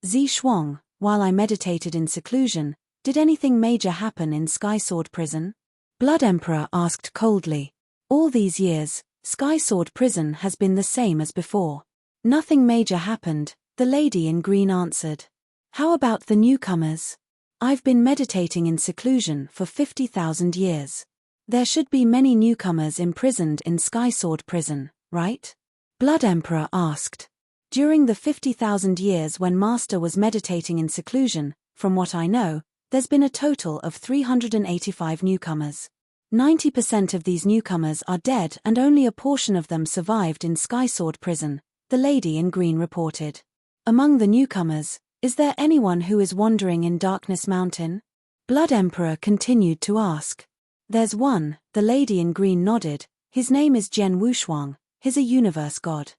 [SPEAKER 1] Zi Shuang, while I meditated in seclusion, did anything major happen in Sky Sword Prison? Blood Emperor asked coldly. All these years, Sky Sword Prison has been the same as before. Nothing major happened, the lady in green answered. How about the newcomers? I've been meditating in seclusion for 50,000 years. There should be many newcomers imprisoned in Sky Sword Prison, right? Blood Emperor asked. During the 50,000 years when Master was meditating in seclusion, from what I know, there's been a total of 385 newcomers. 90% of these newcomers are dead and only a portion of them survived in Sky Sword Prison, the lady in green reported. Among the newcomers, is there anyone who is wandering in Darkness Mountain? Blood Emperor continued to ask. There's one, the lady in green nodded. His name is Zhen Wushuang, he's a universe god.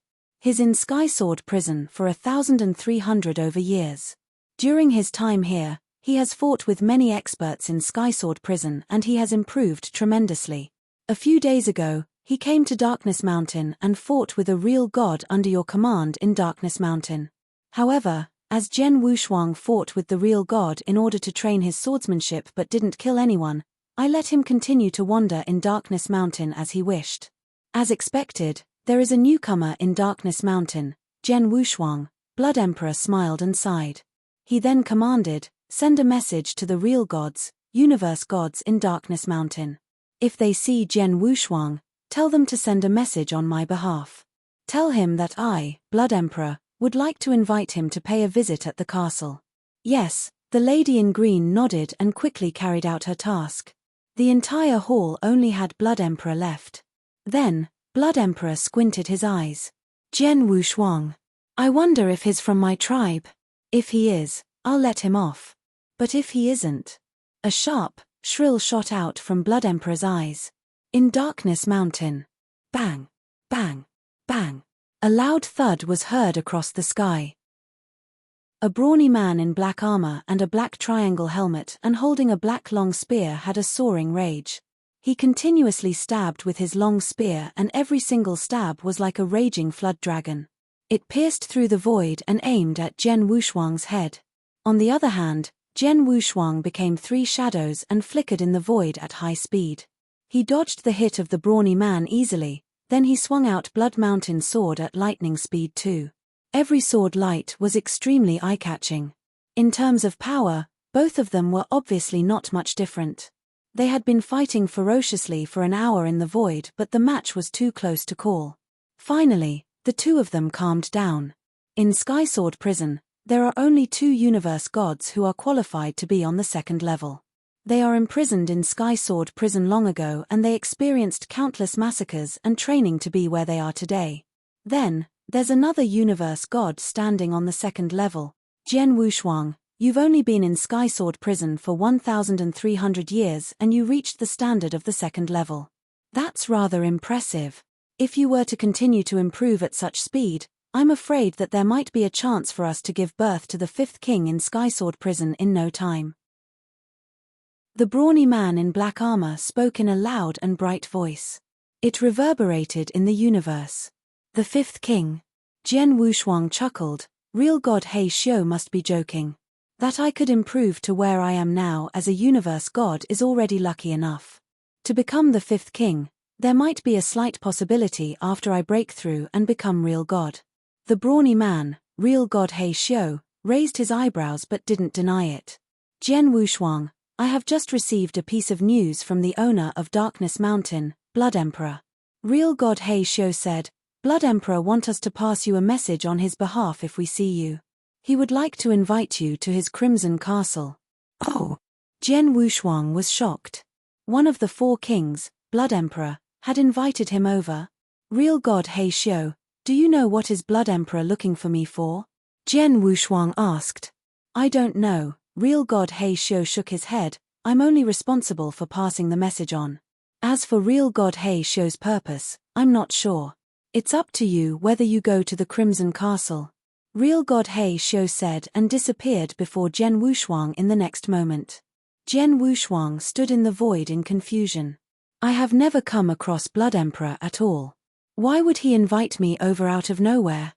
[SPEAKER 1] He's in Sky Sword Prison for 1,300 over years. During his time here, he has fought with many experts in Sky Sword Prison and he has improved tremendously. A few days ago, he came to Darkness Mountain and fought with a real god under your command in Darkness Mountain. However, as Zhen Wushuang fought with the real god in order to train his swordsmanship but didn't kill anyone, I let him continue to wander in Darkness Mountain as he wished. As expected, there is a newcomer in Darkness Mountain, Zhen Wushuang. Blood Emperor smiled and sighed. He then commanded, send a message to the real gods, universe gods in Darkness Mountain. If they see Zhen Wushuang, tell them to send a message on my behalf. Tell him that I, Blood Emperor, would like to invite him to pay a visit at the castle. Yes, the lady in green nodded and quickly carried out her task. The entire hall only had Blood Emperor left. Then, Blood Emperor squinted his eyes. Zhen Wushuang. I wonder if he's from my tribe. If he is, I'll let him off. But if he isn't? A sharp, shrill shot out from Blood Emperor's eyes. In Darkness Mountain. Bang, bang, bang. A loud thud was heard across the sky. A brawny man in black armor and a black triangle helmet and holding a black long spear had a soaring rage. He continuously stabbed with his long spear and every single stab was like a raging flood dragon. It pierced through the void and aimed at Zhen Wushuang's head. On the other hand, Zhen Wushuang became three shadows and flickered in the void at high speed. He dodged the hit of the brawny man easily, then he swung out Blood Mountain's sword at lightning speed too. Every sword light was extremely eye-catching. In terms of power, both of them were obviously not much different. They had been fighting ferociously for an hour in the void but the match was too close to call. Finally, the two of them calmed down. In Sky Sword Prison, there are only two universe gods who are qualified to be on the second level. They are imprisoned in Sky Sword Prison long ago and they experienced countless massacres and training to be where they are today. Then, there's another universe god standing on the second level. Zhen Wushuang, you've only been in Sky Sword Prison for 1,300 years and you reached the standard of the second level. That's rather impressive. If you were to continue to improve at such speed, I'm afraid that there might be a chance for us to give birth to the fifth king in Sky Sword Prison in no time. The brawny man in black armor spoke in a loud and bright voice. It reverberated in the universe. The fifth king. Zhen Wushuang chuckled. Real god He Xiu must be joking. That I could improve to where I am now as a universe god is already lucky enough. To become the fifth king, there might be a slight possibility after I break through and become real god. The brawny man, real god He Xiu, raised his eyebrows but didn't deny it. Zhen Wushuang, I have just received a piece of news from the owner of Darkness Mountain, Blood Emperor. Real god He Xiu said, Blood Emperor want us to pass you a message on his behalf if we see you. He would like to invite you to his Crimson Castle. Oh! Zhen Wushuang was shocked. One of the four kings, Blood Emperor, had invited him over. Real god He Xiu, do you know what is Blood Emperor looking for me for? Zhen Wushuang asked. I don't know. Real god He Xiu shook his head. I'm only responsible for passing the message on. As for real god He Xiu's purpose, I'm not sure. It's up to you whether you go to the Crimson Castle. Real god He Xiu said and disappeared before Zhen Wushuang in the next moment. Zhen Wushuang stood in the void in confusion. I have never come across Blood Emperor at all. Why would he invite me over out of nowhere?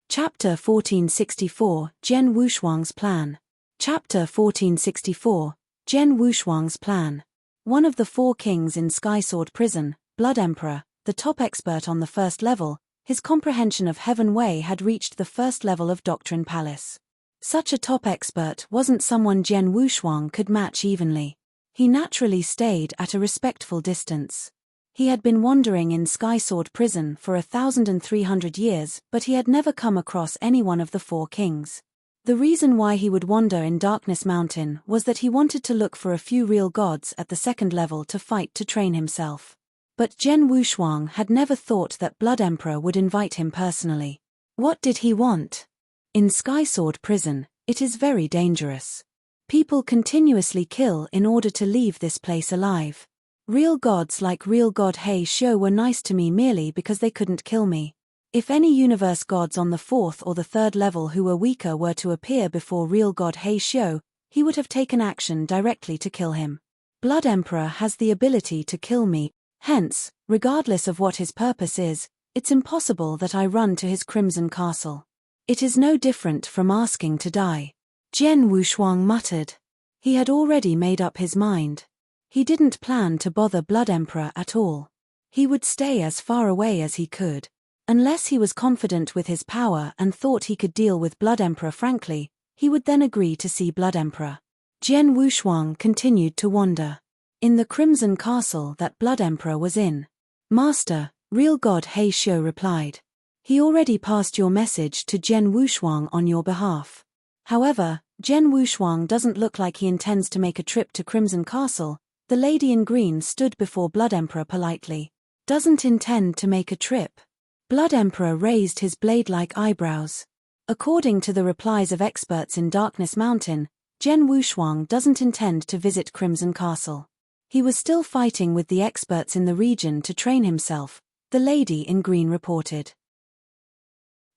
[SPEAKER 1] Chapter 1464, Zhen Wushuang's Plan. Chapter 1464, Zhen Wushuang's Plan. One of the four kings in Sky Sword Prison, Blood Emperor, the top expert on the first level, his comprehension of Heaven Way had reached the first level of Doctrine Palace. Such a top expert wasn't someone Zhen Wushuang could match evenly. He naturally stayed at a respectful distance. He had been wandering in Sky Sword Prison for 1,300 years, but he had never come across any one of the four kings. The reason why he would wander in Darkness Mountain was that he wanted to look for a few real gods at the second level to fight to train himself. But Zhen Wushuang had never thought that Blood Emperor would invite him personally. What did he want? In Sky Sword Prison, it is very dangerous. People continuously kill in order to leave this place alive. Real gods like real god Hei Shou were nice to me merely because they couldn't kill me. If any universe gods on the 4th or the 3rd level who were weaker were to appear before real god Hei Shou, he would have taken action directly to kill him. Blood Emperor has the ability to kill me, hence, regardless of what his purpose is, it's impossible that I run to his Crimson Castle. It is no different from asking to die. Jian Wushuang muttered. He had already made up his mind. He didn't plan to bother Blood Emperor at all. He would stay as far away as he could. Unless he was confident with his power and thought he could deal with Blood Emperor frankly, he would then agree to see Blood Emperor. Jian Wushuang continued to wander. In the Crimson Castle that Blood Emperor was in. Master, real god Hei Shou replied. He already passed your message to Jian Wushuang on your behalf. However, Jian Wushuang doesn't look like he intends to make a trip to Crimson Castle. The lady in green stood before Blood Emperor politely. Doesn't intend to make a trip. Blood Emperor raised his blade-like eyebrows. According to the replies of experts in Darkness Mountain, Jian Wushuang doesn't intend to visit Crimson Castle. He was still fighting with the experts in the region to train himself, the lady in green reported.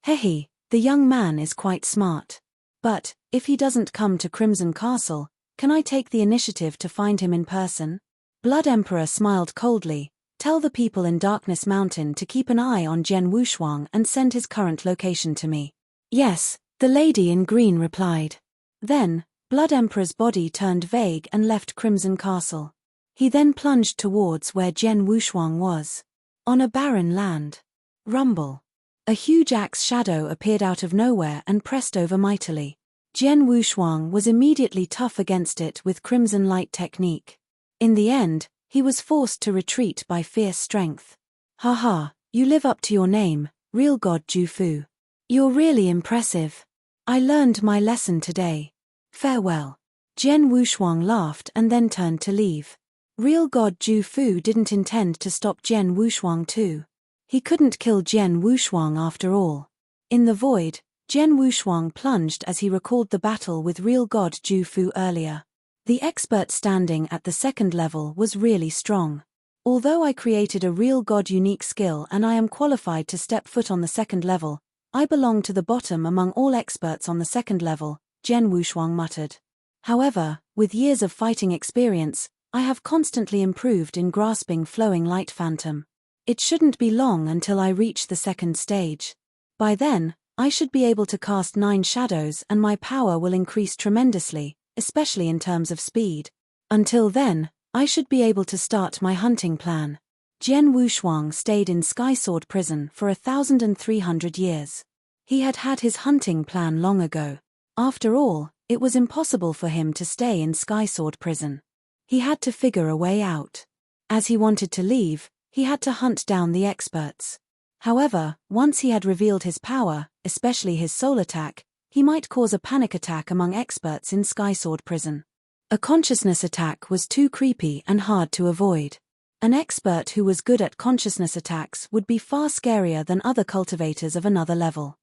[SPEAKER 1] Hehe, the young man is quite smart. But, if he doesn't come to Crimson Castle, can I take the initiative to find him in person? Blood Emperor smiled coldly. Tell the people in Darkness Mountain to keep an eye on Jian Wushuang and send his current location to me. Yes, the lady in green replied. Then, Blood Emperor's body turned vague and left Crimson Castle. He then plunged towards where Jian Wushuang was. On a barren land. Rumble. A huge axe shadow appeared out of nowhere and pressed over mightily. Jian Wushuang was immediately tough against it with Crimson Light technique. In the end, he was forced to retreat by fierce strength. Haha, you live up to your name, real god Jufu. You're really impressive. I learned my lesson today. Farewell. Jian Wushuang laughed and then turned to leave. Real god Jufu didn't intend to stop Jian Wushuang too. He couldn't kill Jian Wushuang after all. In the void, Jian Wushuang plunged as he recalled the battle with real god Jufu earlier. The expert standing at the 2nd level was really strong. Although I created a real god unique skill and I am qualified to step foot on the 2nd level, I belong to the bottom among all experts on the 2nd level, Jian Wushuang muttered. However, with years of fighting experience, I have constantly improved in grasping flowing light phantom. It shouldn't be long until I reach the 2nd stage. By then, I should be able to cast 9 shadows and my power will increase tremendously, especially in terms of speed. Until then, I should be able to start my hunting plan. Jian Wushuang stayed in Sky Sword Prison for 1,300 years. He had had his hunting plan long ago. After all, it was impossible for him to stay in Sky Sword Prison. He had to figure a way out. As he wanted to leave, he had to hunt down the experts. However, once he had revealed his power, especially his soul attack, he might cause a panic attack among experts in Sky Sword Prison. A consciousness attack was too creepy and hard to avoid. An expert who was good at consciousness attacks would be far scarier than other cultivators of another level.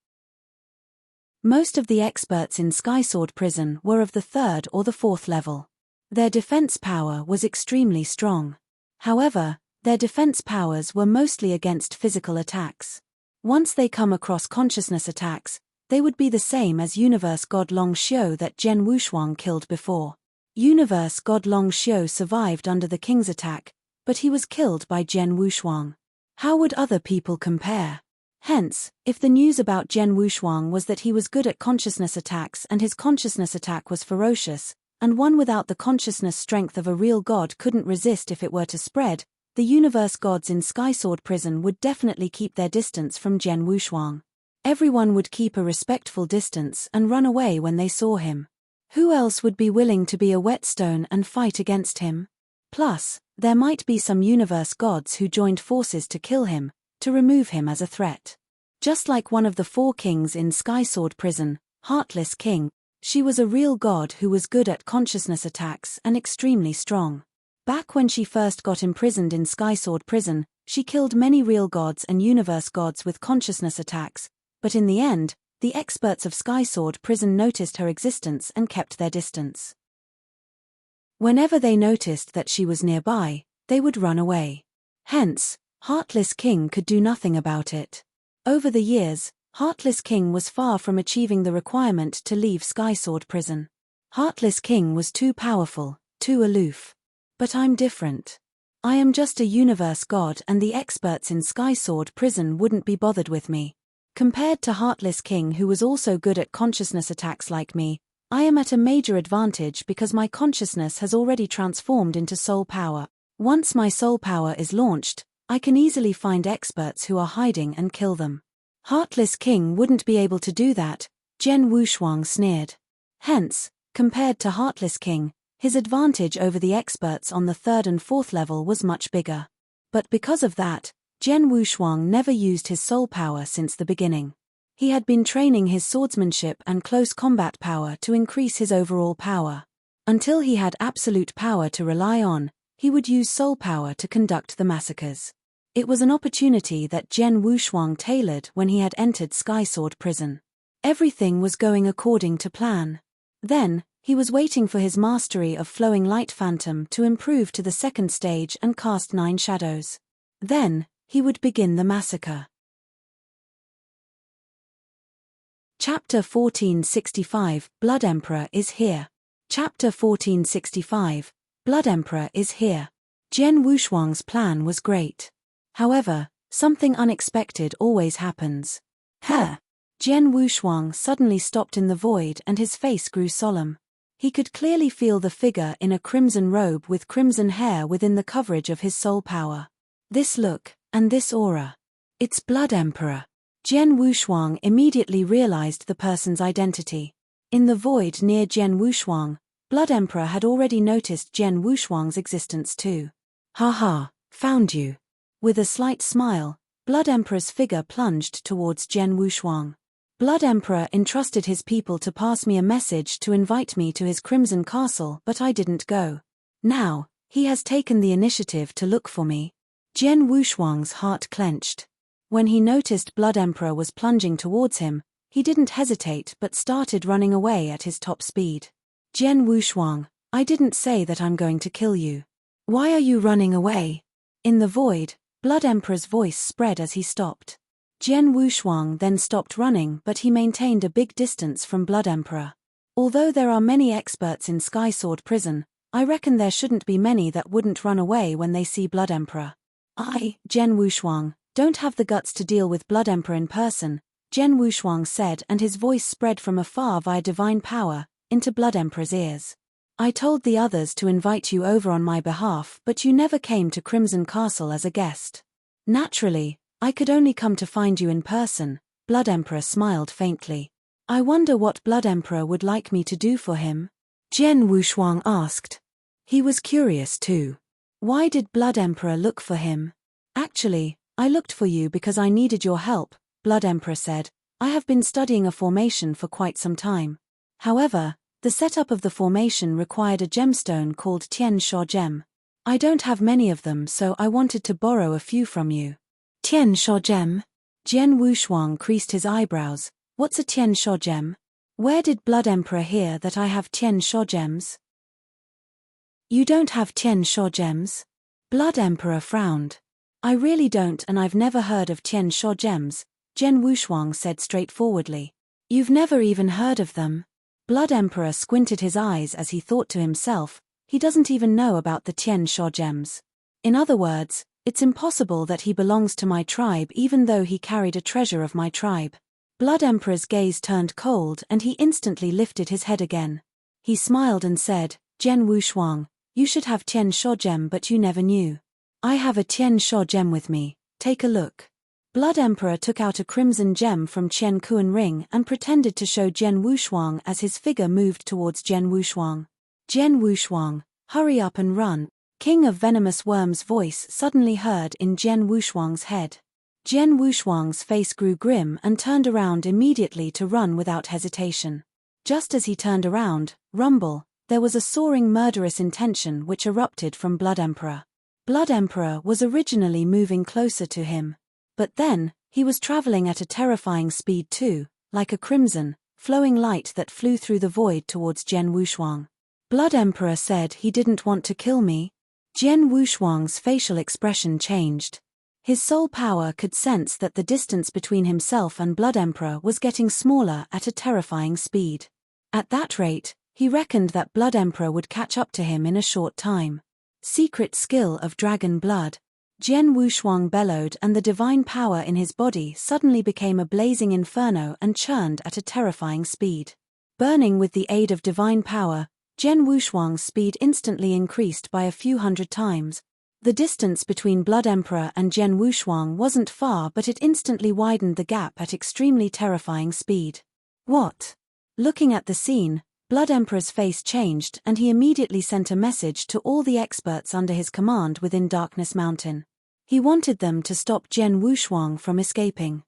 [SPEAKER 1] Most of the experts in Sky Sword Prison were of the 3rd or the 4th level. Their defense power was extremely strong. However, their defense powers were mostly against physical attacks. Once they come across consciousness attacks, they would be the same as Universe God Long Xiu that Jian Wushuang killed before. Universe God Long Xiu survived under the king's attack, but he was killed by Jian Wushuang. How would other people compare? Hence, if the news about Jian Wushuang was that he was good at consciousness attacks and his consciousness attack was ferocious, and one without the consciousness strength of a real god couldn't resist if it were to spread, the universe gods in Sky Sword Prison would definitely keep their distance from Jian Wushuang. Everyone would keep a respectful distance and run away when they saw him. Who else would be willing to be a whetstone and fight against him? Plus, there might be some universe gods who joined forces to kill him, to remove him as a threat. Just like one of the 4 kings in Sky Sword Prison, Heartless King, she was a real god who was good at consciousness attacks and extremely strong. Back when she first got imprisoned in Sky Sword Prison, she killed many real gods and universe gods with consciousness attacks, but in the end, the experts of Sky Sword Prison noticed her existence and kept their distance. Whenever they noticed that she was nearby, they would run away. Hence, Heartless King could do nothing about it. Over the years, Heartless King was far from achieving the requirement to leave Skysword Prison. Heartless King was too powerful, too aloof. But I'm different. I am just a universe god, and the experts in Skysword Prison wouldn't be bothered with me. Compared to Heartless King, who was also good at consciousness attacks like me, I am at a major advantage because my consciousness has already transformed into soul power. Once my soul power is launched, I can easily find experts who are hiding and kill them. Heartless King wouldn't be able to do that, Jen Wushuang sneered. Hence, compared to Heartless King, his advantage over the experts on the 3rd and 4th level was much bigger. But because of that, Jen Wushuang never used his soul power since the beginning. He had been training his swordsmanship and close combat power to increase his overall power. Until he had absolute power to rely on, he would use soul power to conduct the massacres. It was an opportunity that Jen Wushuang tailored when he had entered Skysword Prison. Everything was going according to plan. Then, he was waiting for his mastery of Flowing Light Phantom to improve to the 2nd stage and cast 9 shadows. Then, he would begin the massacre. Chapter 1465, Blood Emperor is here. Chapter 1465, Blood Emperor is here. Jen Wushuang's plan was great. However, something unexpected always happens. Jen Wushuang suddenly stopped in the void and his face grew solemn. He could clearly feel the figure in a crimson robe with crimson hair within the coverage of his soul power. This look, and this aura. It's Blood Emperor. Jen Wushuang immediately realized the person's identity. In the void near Jen Wushuang, Blood Emperor had already noticed Jen Wushuang's existence too. Haha, found you. With a slight smile, Blood Emperor's figure plunged towards Jen Wushuang. Blood Emperor entrusted his people to pass me a message to invite me to his Crimson Castle, but I didn't go. Now, he has taken the initiative to look for me. Jen Wushuang's heart clenched. When he noticed Blood Emperor was plunging towards him, he didn't hesitate but started running away at his top speed. Jen Wushuang, I didn't say that I'm going to kill you. Why are you running away? In the void, Blood Emperor's voice spread as he stopped. Jen Wushuang then stopped running, but he maintained a big distance from Blood Emperor. Although there are many experts in Skysword Prison, I reckon there shouldn't be many that wouldn't run away when they see Blood Emperor. Jen Wushuang, don't have the guts to deal with Blood Emperor in person, Jen Wushuang said, and his voice spread from afar via divine power into Blood Emperor's ears. I told the others to invite you over on my behalf, but you never came to Crimson Castle as a guest. Naturally, I could only come to find you in person. Blood Emperor smiled faintly. I wonder what Blood Emperor would like me to do for him? Jen Wushuang asked. He was curious too. Why did Blood Emperor look for him? Actually, I looked for you because I needed your help, Blood Emperor said. I have been studying a formation for quite some time. However, the setup of the formation required a gemstone called Tian Sha Gem. I don't have many of them, so I wanted to borrow a few from you. Tian Sha Gem? Jen Wushuang creased his eyebrows. What's a Tian Sha Gem? Where did Blood Emperor hear that I have Tian Sha Gems? You don't have Tian Sha Gems? Blood Emperor frowned. I really don't, and I've never heard of Tian Sha Gems, Jen Wushuang said straightforwardly. You've never even heard of them? Blood Emperor squinted his eyes as he thought to himself, he doesn't even know about the Tian Sha Gems. In other words, it's impossible that he belongs to my tribe even though he carried a treasure of my tribe. Blood Emperor's gaze turned cold and he instantly lifted his head again. He smiled and said, Jen Wushuang, you should have Tian Sha Gem, but you never knew. I have a Tian Sha Gem with me, take a look. Blood Emperor took out a crimson gem from Chen Kuan ring and pretended to show Jen Wushuang as his figure moved towards Jen Wushuang. Jen Wushuang, hurry up and run. King of Venomous Worm's voice suddenly heard in Jen Wushuang's head. Jen Wushuang's face grew grim and turned around immediately to run without hesitation. Just as he turned around, rumble, there was a soaring murderous intention which erupted from Blood Emperor. Blood Emperor was originally moving closer to him. But then, he was traveling at a terrifying speed too, like a crimson, flowing light that flew through the void towards Jen Wushuang. Blood Emperor said he didn't want to kill me. Jian Wushuang's facial expression changed. His soul power could sense that the distance between himself and Blood Emperor was getting smaller at a terrifying speed. At that rate, he reckoned that Blood Emperor would catch up to him in a short time. Secret skill of dragon blood. Jian Wushuang bellowed, and the divine power in his body suddenly became a blazing inferno and churned at a terrifying speed. Burning with the aid of divine power, Jian Wushuang's speed instantly increased by a few hundred times. The distance between Blood Emperor and Jian Wushuang wasn't far, but it instantly widened the gap at extremely terrifying speed. What? Looking at the scene, Blood Emperor's face changed, and he immediately sent a message to all the experts under his command within Darkness Mountain. He wanted them to stop Jian Wushuang from escaping.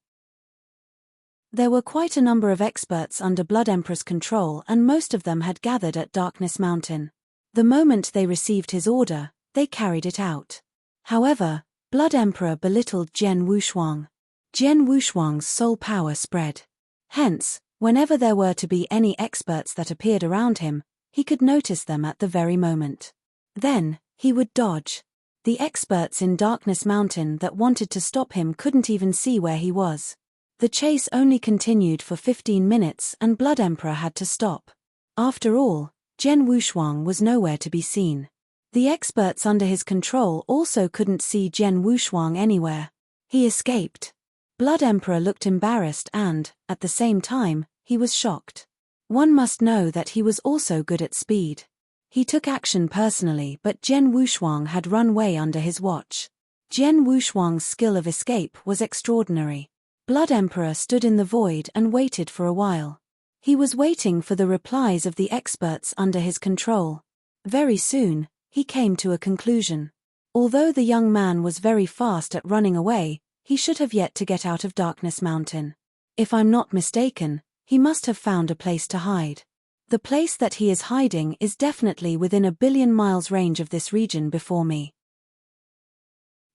[SPEAKER 1] There were quite a number of experts under Blood Emperor's control, and most of them had gathered at Darkness Mountain. The moment they received his order, they carried it out. However, Blood Emperor belittled Jian Wushuang. Jian Wushuang's soul power spread. Hence, whenever there were to be any experts that appeared around him, he could notice them at the very moment. Then, he would dodge. The experts in Darkness Mountain that wanted to stop him couldn't even see where he was. The chase only continued for 15 minutes and Blood Emperor had to stop. After all, Jian Wushuang was nowhere to be seen. The experts under his control also couldn't see Jian Wushuang anywhere. He escaped. Blood Emperor looked embarrassed and, at the same time, he was shocked. One must know that he was also good at speed. He took action personally, but Jian Wushuang had run away under his watch. Jian Wushuang's skill of escape was extraordinary. Blood Emperor stood in the void and waited for a while. He was waiting for the replies of the experts under his control. Very soon, he came to a conclusion. Although the young man was very fast at running away, he should have yet to get out of Darkness Mountain. If I'm not mistaken, he must have found a place to hide. The place that he is hiding is definitely within a billion miles range of this region before me.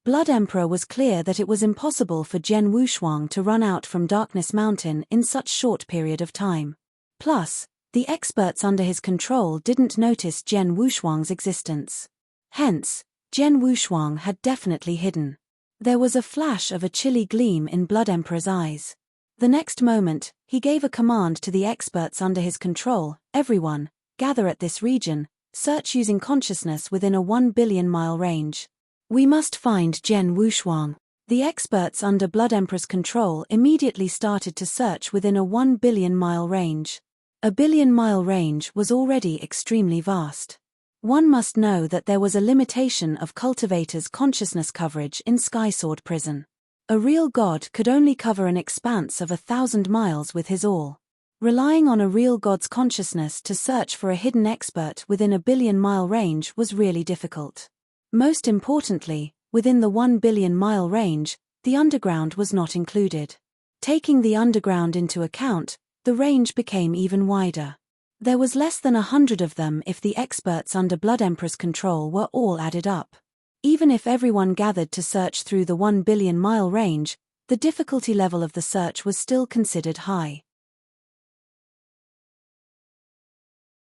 [SPEAKER 1] Blood Emperor was clear that it was impossible for Jian Wushuang to run out from Darkness Mountain in such short period of time. Plus, the experts under his control didn't notice Jian Wushuang's existence. Hence, Jian Wushuang had definitely hidden. There was a flash of a chilly gleam in Blood Emperor's eyes. The next moment, he gave a command to the experts under his control: everyone, gather at this region, search using consciousness within a 1 billion mile range. We must find Jian Wushuang. The experts under Blood Emperor's control immediately started to search within a 1 billion mile range. A billion-mile range was already extremely vast. One must know that there was a limitation of cultivators' consciousness coverage in Skysword Prison. A real god could only cover an expanse of 1,000 miles with his all. Relying on a real god's consciousness to search for a hidden expert within a billion-mile range was really difficult. Most importantly, within the 1 billion-mile range, the underground was not included. Taking the underground into account, the range became even wider. There was less than 100 of them if the experts under Blood Emperor's control were all added up. Even if everyone gathered to search through the 1 billion mile range, the difficulty level of the search was still considered high.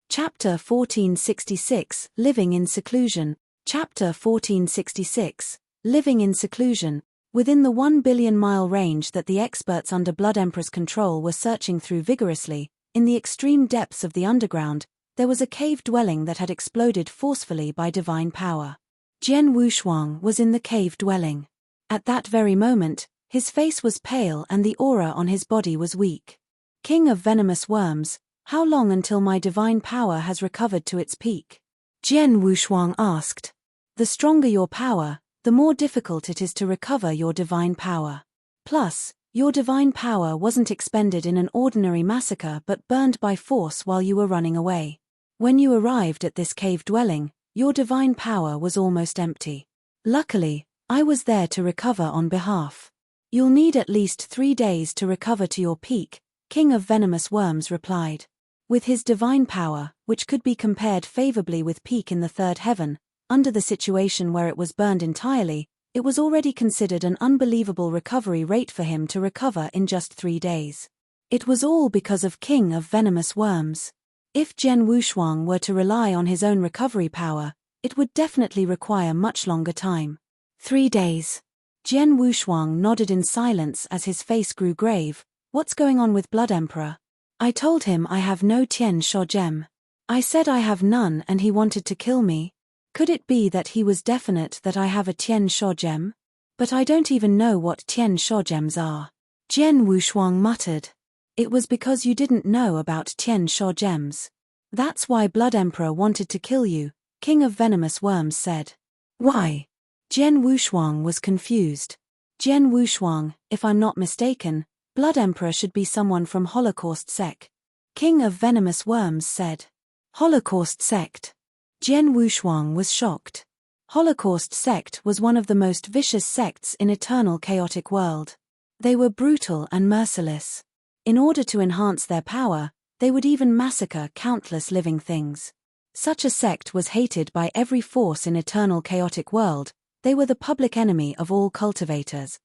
[SPEAKER 1] Chapter 1466, Living in Seclusion. Chapter 1466, Living in Seclusion. Within the 1 billion mile range that the experts under Blood Emperor's control were searching through vigorously, in the extreme depths of the underground, there was a cave dwelling that had exploded forcefully by divine power. Jian Wushuang was in the cave dwelling. At that very moment, his face was pale and the aura on his body was weak. King of venomous worms, how long until my divine power has recovered to its peak? Jian Wushuang asked. The stronger your power, the more difficult it is to recover your divine power. Plus, your divine power wasn't expended in an ordinary massacre but burned by force while you were running away. When you arrived at this cave dwelling, your divine power was almost empty. Luckily, I was there to recover on behalf. You'll need at least 3 days to recover to your peak, King of Venomous Worms replied. With his divine power, which could be compared favorably with peak in the third heaven, under the situation where it was burned entirely, it was already considered an unbelievable recovery rate for him to recover in just 3 days. It was all because of King of Venomous Worms. If Jian Wushuang were to rely on his own recovery power, It would definitely require much longer time. 3 days. Jian Wushuang nodded in silence as his face grew grave. What's going on with Blood Emperor? I told him I have no Tian Sha gem. I said I have none and he wanted to kill me. Could it be that he was definite that I have a Tian Sha gem? But I don't even know what Tian Sha gems are. Jian Wushuang muttered. It was because you didn't know about Tian Sha gems. That's why Blood Emperor wanted to kill you, King of Venomous Worms said. Why? Jian Wushuang was confused. Jian Wushuang, if I'm not mistaken, Blood Emperor should be someone from Holocaust sect. King of Venomous Worms said. Holocaust sect. Jian Wushuang was shocked. Holocaust sect was one of the most vicious sects in Eternal Chaotic World. They were brutal and merciless. In order to enhance their power, they would even massacre countless living things. Such a sect was hated by every force in Eternal Chaotic World. They were the public enemy of all cultivators.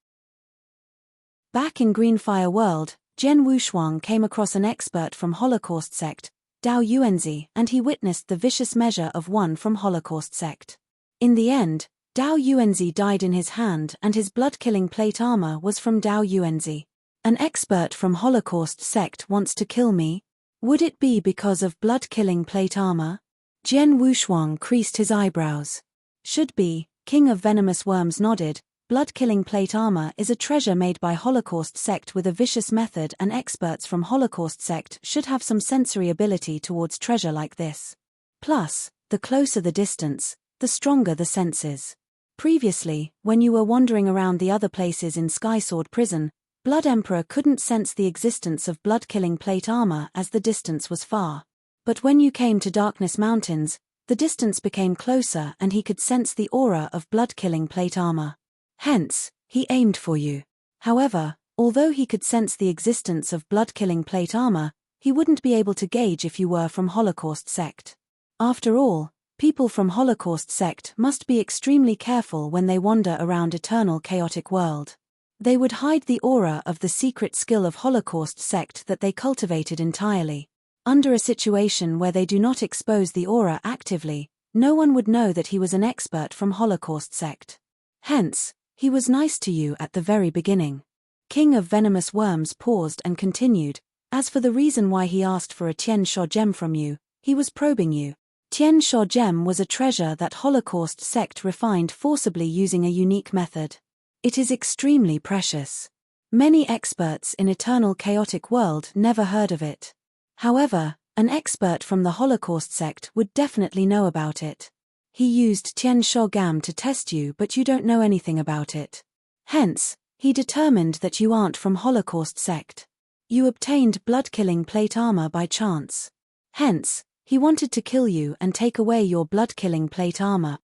[SPEAKER 1] Back in Greenfire World, Jian Wushuang came across an expert from Holocaust sect, Dao Yuanzi, and he witnessed the vicious measure of one from Holocaust sect. In the end, Dao Yuanzi died in his hand and his blood-killing plate armor was from Dao Yuanzi. An expert from Holocaust sect wants to kill me? Would it be because of blood-killing plate armor? Jian Wushuang creased his eyebrows. Should be, King of Venomous Worms nodded. Blood-killing plate armor is a treasure made by Holocaust sect with a vicious method, and experts from Holocaust sect should have some sensory ability towards treasure like this. Plus, the closer the distance, the stronger the senses. Previously, when you were wandering around the other places in Skysword Prison, Blood Emperor couldn't sense the existence of blood-killing plate armor as the distance was far. But when you came to Darkness Mountains, the distance became closer and he could sense the aura of blood-killing plate armor. Hence, he aimed for you. However, although he could sense the existence of blood-killing plate armor, he wouldn't be able to gauge if you were from Holocaust sect. After all, people from Holocaust sect must be extremely careful when they wander around Eternal Chaotic World. They would hide the aura of the secret skill of Holocaust sect that they cultivated entirely. Under a situation where they do not expose the aura actively, no one would know that he was an expert from Holocaust sect. Hence, he was nice to you at the very beginning. King of Venomous Worms paused and continued. As for the reason why he asked for a Tian Sha gem from you, he was probing you. Tian Sha gem was a treasure that Holocaust sect refined forcibly using a unique method. It is extremely precious. Many experts in Eternal Chaotic World never heard of it. However, an expert from the Holocaust sect would definitely know about it. He used Tian Sha gem to test you, but you don't know anything about it. Hence, he determined that you aren't from Holocaust sect. You obtained blood-killing plate armor by chance. Hence, he wanted to kill you and take away your blood-killing plate armor.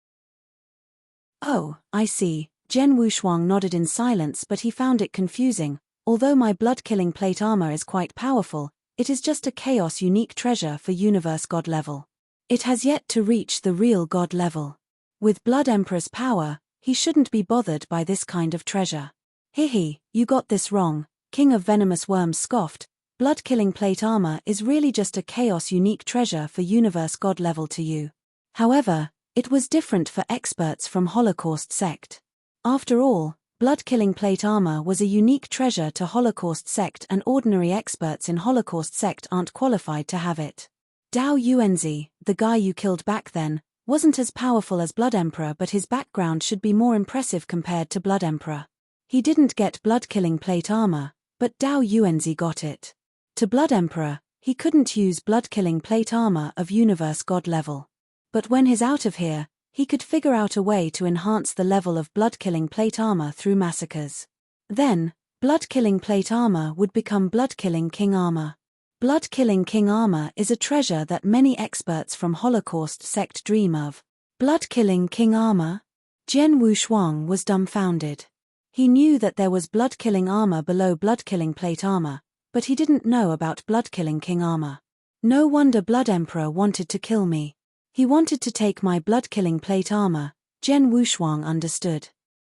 [SPEAKER 1] Oh, I see. Jian Wushuang nodded in silence, but he found it confusing. Although my blood-killing plate armor is quite powerful, it is just a chaos unique treasure for universe god level. It has yet to reach the real god level. With Blood Emperor's power, he shouldn't be bothered by this kind of treasure. Hehe, you got this wrong, King of Venomous Worms scoffed. Blood-killing plate armor is really just a chaos unique treasure for universe god level to you. However, it was different for experts from Holocaust sect. After all, blood-killing plate armor was a unique treasure to Holocaust sect, and ordinary experts in Holocaust sect aren't qualified to have it. Dao Yuanzi, the guy you killed back then, wasn't as powerful as Blood Emperor, but his background should be more impressive compared to Blood Emperor. He didn't get blood-killing plate armor, but Dao Yuanzi got it. To Blood Emperor, he couldn't use blood-killing plate armor of universe god level. But when he's out of here, he could figure out a way to enhance the level of blood-killing plate armor through massacres. Then, blood-killing plate armor would become blood-killing king armor. Blood-killing king armor is a treasure that many experts from Holocaust sect dream of. Blood-killing king armor? Jian Wushuang was dumbfounded. He knew that there was blood-killing armor below blood-killing plate armor, but he didn't know about blood-killing king armor. No wonder Blood Emperor wanted to kill me. He wanted to take my blood-killing plate armor. Jian Wushuang understood.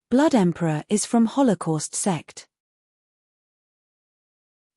[SPEAKER 1] Blood Emperor is from Holocaust sect.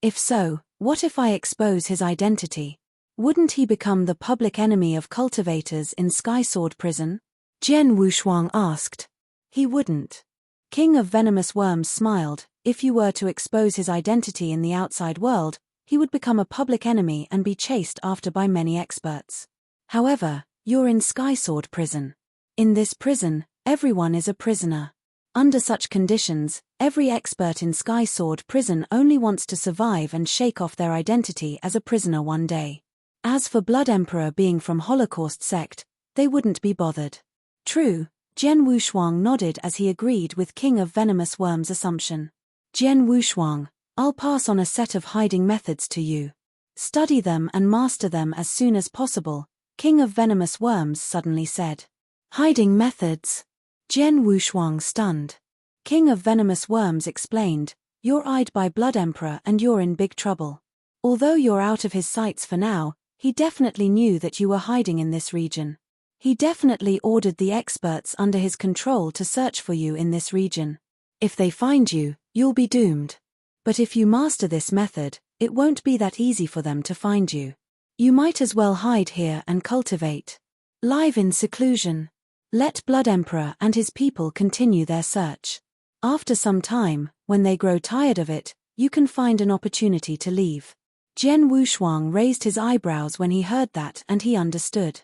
[SPEAKER 1] If so, what if I expose his identity? Wouldn't he become the public enemy of cultivators in Skysword Prison? Jian Wushuang asked. He wouldn't. King of Venomous Worms smiled. If you were to expose his identity in the outside world, he would become a public enemy and be chased after by many experts. However, you're in Skysword prison. In this prison, everyone is a prisoner. Under such conditions, every expert in Skysword prison only wants to survive and shake off their identity as a prisoner one day. As for Blood Emperor being from Holocaust sect, they wouldn't be bothered. True, Jian Wushuang nodded as he agreed with King of Venomous Worms' assumption. Jian Wushuang, I'll pass on a set of hiding methods to you. Study them and master them as soon as possible, King of Venomous Worms suddenly said. Hiding methods? Jian Wushuang stunned. King of Venomous Worms explained, you're eyed by Blood Emperor and you're in big trouble. Although you're out of his sights for now, he definitely knew that you were hiding in this region. He definitely ordered the experts under his control to search for you in this region. If they find you, you'll be doomed. But if you master this method, it won't be that easy for them to find you. You might as well hide here and cultivate. Live in seclusion. Let Blood Emperor and his people continue their search. After some time, when they grow tired of it, you can find an opportunity to leave. Jian Wushuang raised his eyebrows when he heard that, and he understood.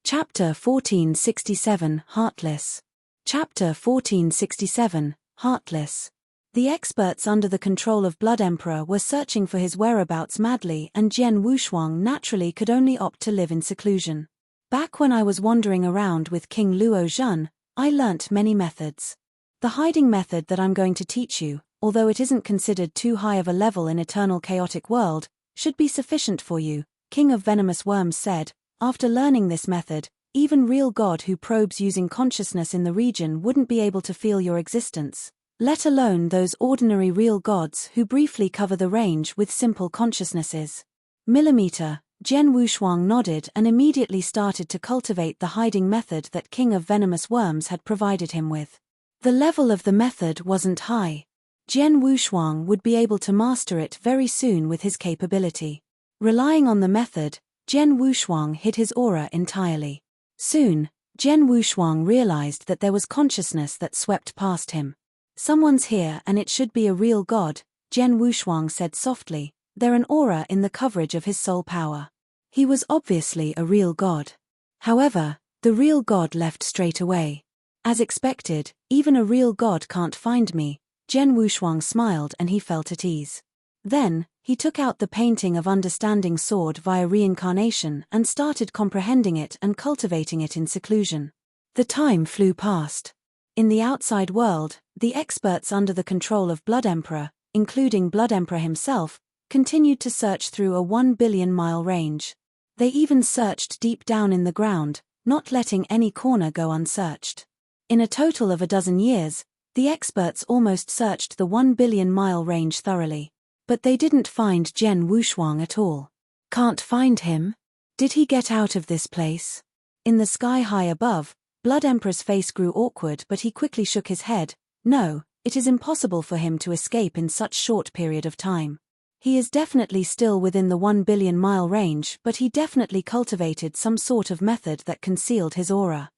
[SPEAKER 1] Chapter 1467, Heartless. Chapter 1467, Heartless. The experts under the control of Blood Emperor were searching for his whereabouts madly, and Jian Wushuang naturally could only opt to live in seclusion. Back when I was wandering around with King Luo Zhen, I learnt many methods. The hiding method that I'm going to teach you, although it isn't considered too high of a level in Eternal Chaotic World, should be sufficient for you, King of Venomous Worms said. After learning this method, even real God who probes using consciousness in the region wouldn't be able to feel your existence, let alone those ordinary real gods who briefly cover the range with simple consciousnesses. Millimeter, Jian Wushuang nodded and immediately started to cultivate the hiding method that King of Venomous Worms had provided him with. The level of the method wasn't high. Jian Wushuang would be able to master it very soon with his capability. Relying on the method, Jian Wushuang hid his aura entirely. Soon, Jian Wushuang realized that there was consciousness that swept past him. Someone's here and it should be a real god, Jian Wushuang said softly, there an aura in the coverage of his soul power. He was obviously a real god. However, the real god left straight away. As expected, even a real god can't find me, Jian Wushuang smiled and he felt at ease. Then, he took out the painting of Understanding Sword via reincarnation and started comprehending it and cultivating it in seclusion. The time flew past. In the outside world, the experts under the control of Blood Emperor, including Blood Emperor himself, continued to search through a 1 billion mile range. They even searched deep down in the ground, not letting any corner go unsearched. In a total of a dozen years, the experts almost searched the 1 billion mile range thoroughly. But they didn't find Jian Wushuang at all. Can't find him? Did he get out of this place? In the sky high above, Blood Emperor's face grew awkward, but he quickly shook his head. No, it is impossible for him to escape in such short period of time. He is definitely still within the 1 billion mile range, but he definitely cultivated some sort of method that concealed his aura.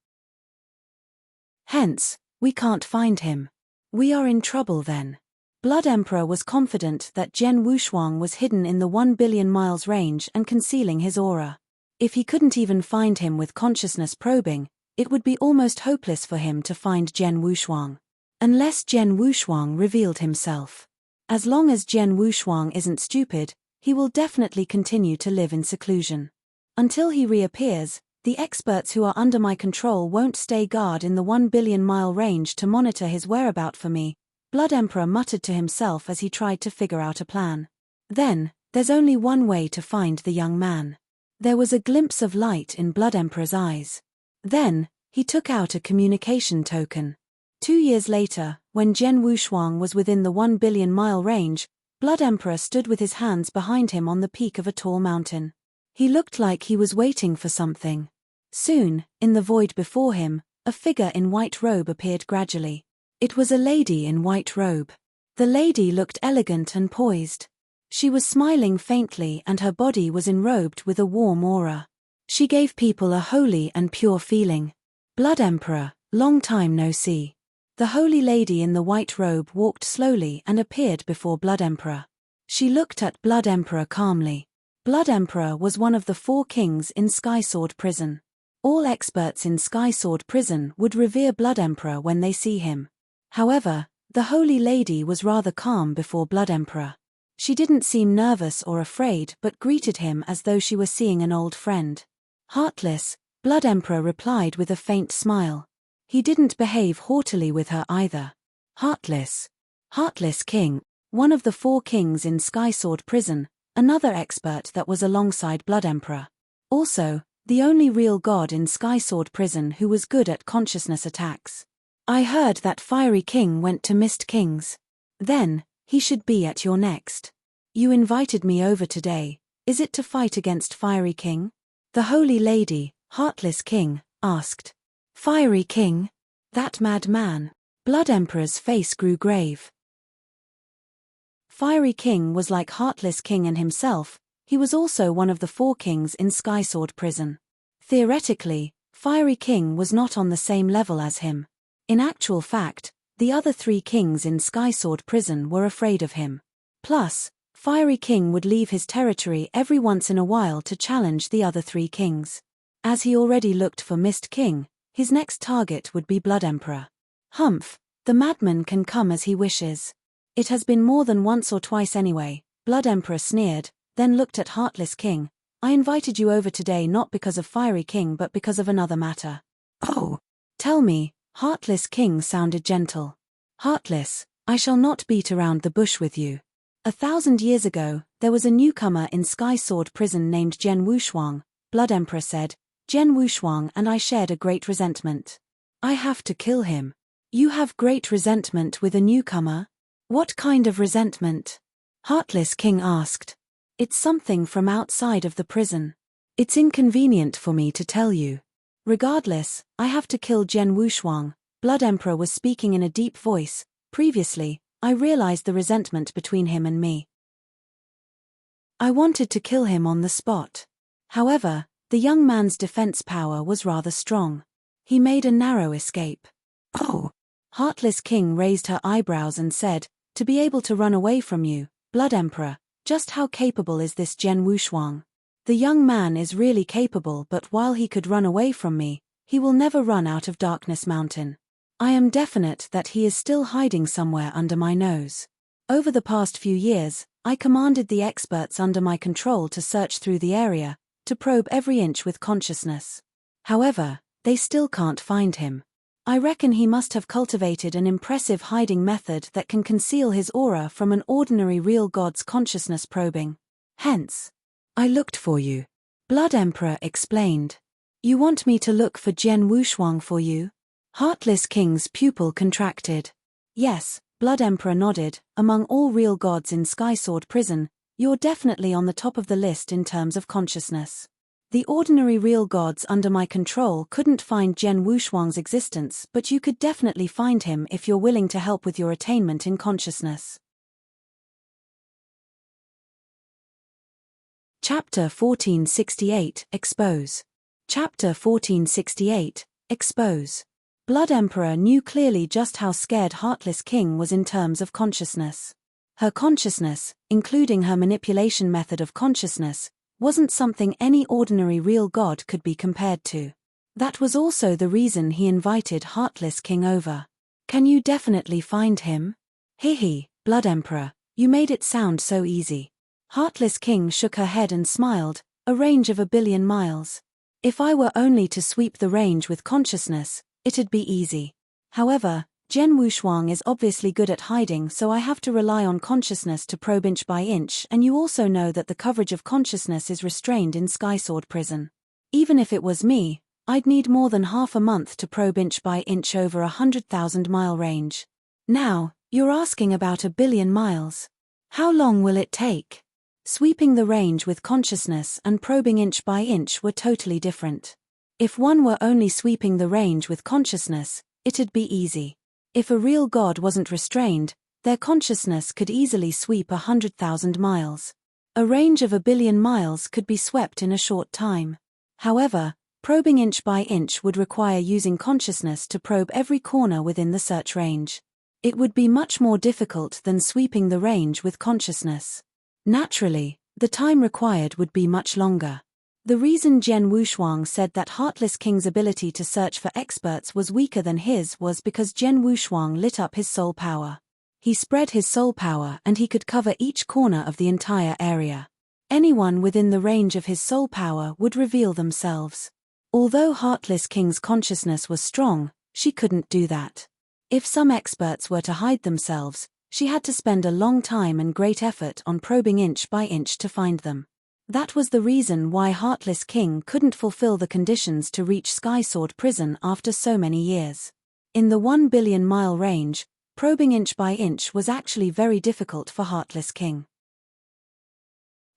[SPEAKER 1] Hence, we can't find him. We are in trouble then. Blood Emperor was confident that Jian Wushuang was hidden in the 1 billion miles range and concealing his aura. If he couldn't even find him with consciousness probing, it would be almost hopeless for him to find Jian Wushuang. Unless Jian Wushuang revealed himself. As long as Jian Wushuang isn't stupid, he will definitely continue to live in seclusion. Until he reappears, the experts who are under my control won't stay guard in the 1 billion mile range to monitor his whereabouts for me, Blood Emperor muttered to himself as he tried to figure out a plan. Then, there's only one way to find the young man. There was a glimpse of light in Blood Emperor's eyes. Then, he took out a communication token. 2 years later, when Jian Wushuang was within the 1 billion mile range, Blood Emperor stood with his hands behind him on the peak of a tall mountain. He looked like he was waiting for something. Soon, in the void before him, a figure in white robe appeared gradually. It was a lady in white robe. The lady looked elegant and poised. She was smiling faintly and her body was enrobed with a warm aura. She gave people a holy and pure feeling. Blood Emperor, long time no see. The holy lady in the white robe walked slowly and appeared before Blood Emperor. She looked at Blood Emperor calmly. Blood Emperor was one of the 4 kings in Sky Sword Prison. All experts in Sky Sword Prison would revere Blood Emperor when they see him. However, the holy lady was rather calm before Blood Emperor. She didn't seem nervous or afraid but greeted him as though she were seeing an old friend. Heartless, Blood Emperor replied with a faint smile. He didn't behave haughtily with her either. Heartless. Heartless King, one of the 4 kings in Sky Sword Prison, another expert that was alongside Blood Emperor. Also, the only real god in Sky Sword Prison who was good at consciousness attacks. I heard that Fiery King went to Mist Kings. Then, he should be at your next. You invited me over today, is it to fight against Fiery King? The holy lady, Heartless King, asked. Fiery King? That mad man. Blood Emperor's face grew grave. Fiery King was like Heartless King and himself, he was also one of the 4 kings in Sky Sword Prison. Theoretically, Fiery King was not on the same level as him. In actual fact, the other 3 kings in Sky Sword Prison were afraid of him. Plus, Fiery King would leave his territory every once in a while to challenge the other 3 kings. As he already looked for Mist King, his next target would be Blood Emperor. Humph, the madman can come as he wishes. It has been more than once or twice anyway, Blood Emperor sneered, then looked at Heartless King. I invited you over today not because of Fiery King but because of another matter. Oh, tell me. Heartless King sounded gentle. Heartless, I shall not beat around the bush with you. 1,000 years ago, there was a newcomer in Sky Sword Prison named Zhen Wushuang, Blood Emperor said. Zhen Wushuang and I shared a great resentment. I have to kill him. You have great resentment with a newcomer? What kind of resentment? Heartless King asked. It's something from outside of the prison. It's inconvenient for me to tell you. Regardless, I have to kill Zhen Wushuang. Blood Emperor was speaking in a deep voice. Previously, I realized the resentment between him and me. I wanted to kill him on the spot. However, the young man's defense power was rather strong. He made a narrow escape. Oh! Heartless King raised her eyebrows and said, to be able to run away from you, Blood Emperor, just how capable is this Zhen Wushuang? The young man is really capable, but while he could run away from me, he will never run out of Darkness Mountain. I am definite that he is still hiding somewhere under my nose. Over the past few years, I commanded the experts under my control to search through the area, to probe every inch with consciousness. However, they still can't find him. I reckon he must have cultivated an impressive hiding method that can conceal his aura from an ordinary real god's consciousness probing. Hence, I looked for you. Blood Emperor explained. You want me to look for Zhen Wushuang for you? Heartless King's pupil contracted. Yes, Blood Emperor nodded. Among all real gods in Sky Sword Prison, you're definitely on the top of the list in terms of consciousness. The ordinary real gods under my control couldn't find Zhen Wushuang's existence, but you could definitely find him if you're willing to help with your attainment in consciousness. Chapter 1468, Expose. Chapter 1468, Expose. Blood Emperor knew clearly just how scared Heartless King was in terms of consciousness. Her consciousness, including her manipulation method of consciousness, wasn't something any ordinary real god could be compared to. That was also the reason he invited Heartless King over. Can you definitely find him? Hehe, Blood Emperor, you made it sound so easy. Heartless King shook her head and smiled, a range of 1 billion miles. If I were only to sweep the range with consciousness, it'd be easy. However, Zhen Wushuang is obviously good at hiding, so I have to rely on consciousness to probe inch by inch, and you also know that the coverage of consciousness is restrained in Sky Sword Prison. Even if it was me, I'd need more than half a month to probe inch by inch over 100,000-mile range. Now, you're asking about 1 billion miles. How long will it take? Sweeping the range with consciousness and probing inch by inch were totally different. If one were only sweeping the range with consciousness, it'd be easy. If a real god wasn't restrained, their consciousness could easily sweep 100,000 miles. A range of 1 billion miles could be swept in a short time. However, probing inch by inch would require using consciousness to probe every corner within the search range. It would be much more difficult than sweeping the range with consciousness. Naturally, the time required would be much longer. The reason Jian Wushuang said that Heartless King's ability to search for experts was weaker than his was because Jian Wushuang lit up his soul power. He spread his soul power and he could cover each corner of the entire area. Anyone within the range of his soul power would reveal themselves. Although Heartless King's consciousness was strong, she couldn't do that. If some experts were to hide themselves, she had to spend a long time and great effort on probing inch by inch to find them. That was the reason why Heartless King couldn't fulfill the conditions to reach Sky Sword Prison after so many years. In the 1 billion mile range, probing inch by inch was actually very difficult for Heartless King.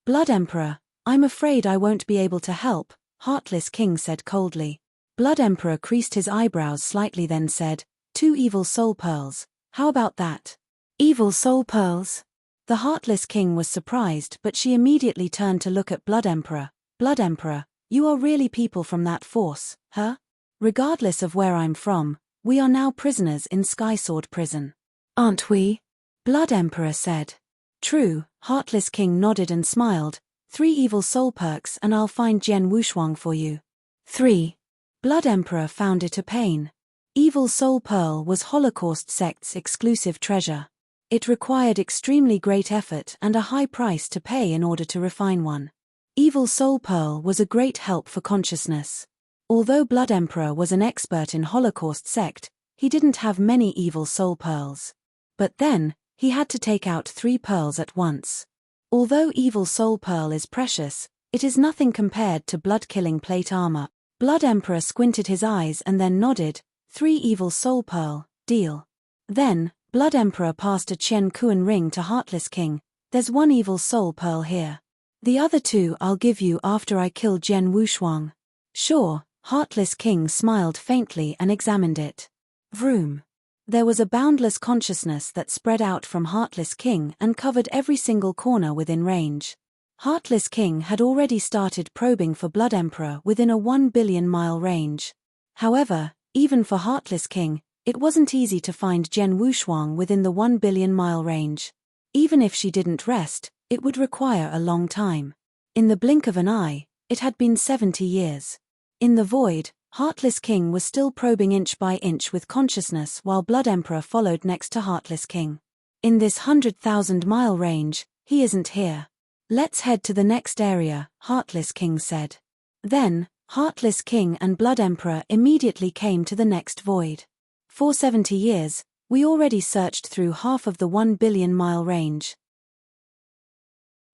[SPEAKER 1] Blood Emperor, I'm afraid I won't be able to help, Heartless King said coldly. Blood Emperor creased his eyebrows slightly then said, 2 evil soul pearls, how about that? Evil soul pearls? The Heartless King was surprised, but she immediately turned to look at Blood Emperor. Blood Emperor, you are really people from that force, huh? Regardless of where I'm from, we are now prisoners in Sky Sword Prison. Aren't we? Blood Emperor said. True, Heartless King nodded and smiled. 3 evil soul perks and I'll find Jian Wushuang for you. 3. Blood Emperor found it a pain. Evil Soul Pearl was Holocaust sect's exclusive treasure. It required extremely great effort and a high price to pay in order to refine one. Evil Soul Pearl was a great help for consciousness. Although Blood Emperor was an expert in Holocaust sect, he didn't have many Evil Soul Pearls. But then, he had to take out 3 pearls at once. Although Evil Soul Pearl is precious, it is nothing compared to blood-killing plate armor. Blood Emperor squinted his eyes and then nodded. 3 evil soul pearl, deal. Then, Blood Emperor passed a Chen Kuan ring to Heartless King. There's 1 evil soul pearl here. The other 2 I'll give you after I kill Jian Wushuang. Sure, Heartless King smiled faintly and examined it. Vroom. There was a boundless consciousness that spread out from Heartless King and covered every single corner within range. Heartless King had already started probing for Blood Emperor within a 1 billion mile range. However, even for Heartless King, it wasn't easy to find Jian Wushuang within the 1 billion mile range. Even if she didn't rest, it would require a long time. In the blink of an eye, it had been 70 years. In the void, Heartless King was still probing inch by inch with consciousness while Blood Emperor followed next to Heartless King. In this 100,000 mile range, he isn't here. Let's head to the next area, Heartless King said. Then, Heartless King and Blood Emperor immediately came to the next void. For 70 years, we already searched through half of the 1 billion mile range.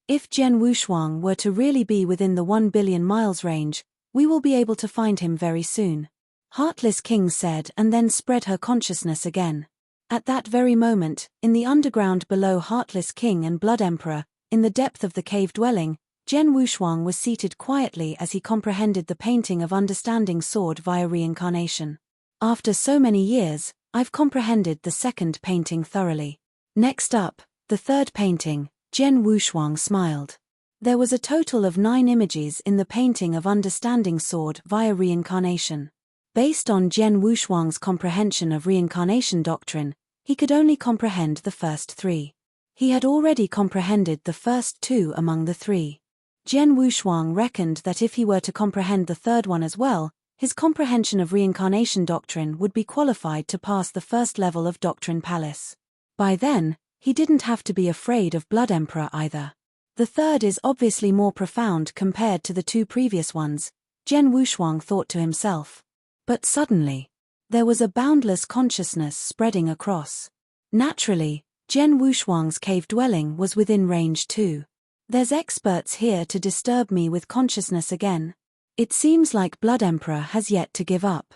[SPEAKER 1] If Jian Wushuang were to really be within the 1 billion miles range, we will be able to find him very soon. Heartless King said and then spread her consciousness again. At that very moment, in the underground below Heartless King and Blood Emperor, in the depth of the cave dwelling, Jian Wushuang was seated quietly as he comprehended the painting of Understanding Sword via reincarnation. After so many years, I've comprehended the second painting thoroughly. Next up, the third painting, Jian Wushuang smiled. There was a total of 9 images in the painting of Understanding Sword via reincarnation. Based on Jian Wushuang's comprehension of reincarnation doctrine, he could only comprehend the first 3. He had already comprehended the first 2 among the 3. Jian Wushuang reckoned that if he were to comprehend the third one as well, his comprehension of reincarnation doctrine would be qualified to pass the first level of Doctrine Palace. By then, he didn't have to be afraid of Blood Emperor either. The third is obviously more profound compared to the 2 previous ones, Jian Wushuang thought to himself. But suddenly, there was a boundless consciousness spreading across. Naturally, Jian Wushuang's cave dwelling was within range too. There's experts here to disturb me with consciousness again. It seems like Blood Emperor has yet to give up.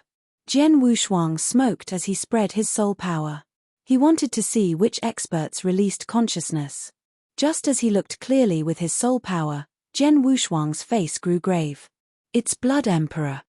[SPEAKER 1] Jian Wushuang smoked as he spread his soul power. He wanted to see which experts released consciousness. Just as he looked clearly with his soul power, Jian Wushuang's face grew grave. It's Blood Emperor.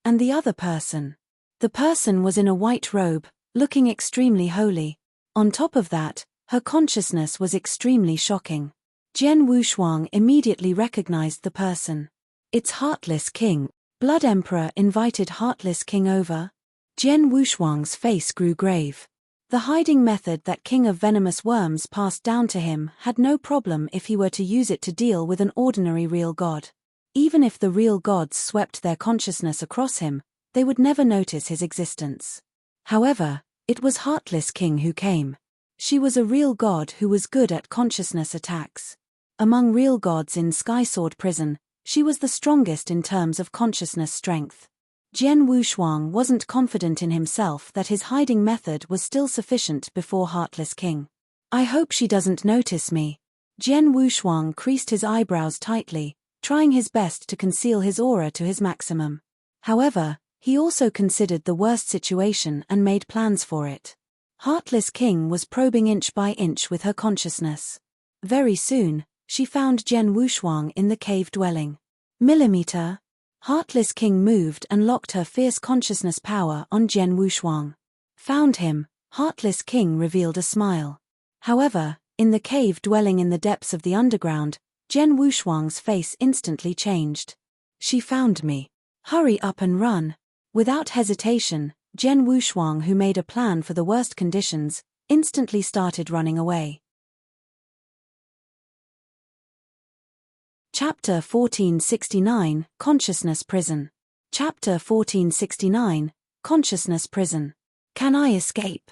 [SPEAKER 1] And the other person. The person was in a white robe, looking extremely holy. On top of that, her consciousness was extremely shocking. Jian Wushuang immediately recognized the person. It's Heartless King. Blood Emperor invited Heartless King over? Jian Wushuang's face grew grave. The hiding method that King of Venomous Worms passed down to him had no problem if he were to use it to deal with an ordinary real god. Even if the real gods swept their consciousness across him, they would never notice his existence. However, it was Heartless King who came. She was a real god who was good at consciousness attacks. Among real gods in Sky Sword Prison, she was the strongest in terms of consciousness strength. Jian Wushuang wasn't confident in himself that his hiding method was still sufficient before Heartless King. I hope she doesn't notice me. Jian Wushuang creased his eyebrows tightly, trying his best to conceal his aura to his maximum. However, he also considered the worst situation and made plans for it. Heartless King was probing inch by inch with her consciousness. Very soon, she found Jian Wushuang in the cave dwelling. Millimeter. Heartless King moved and locked her fierce consciousness power on Jian Wushuang. Found him, Heartless King revealed a smile. However, in the cave dwelling in the depths of the underground, Jian Wushuang's face instantly changed. She found me. Hurry up and run. Without hesitation, Jian Wushuang, who made a plan for the worst conditions, instantly started running away. Chapter 1469, Consciousness Prison. Chapter 1469, Consciousness Prison. Can I escape?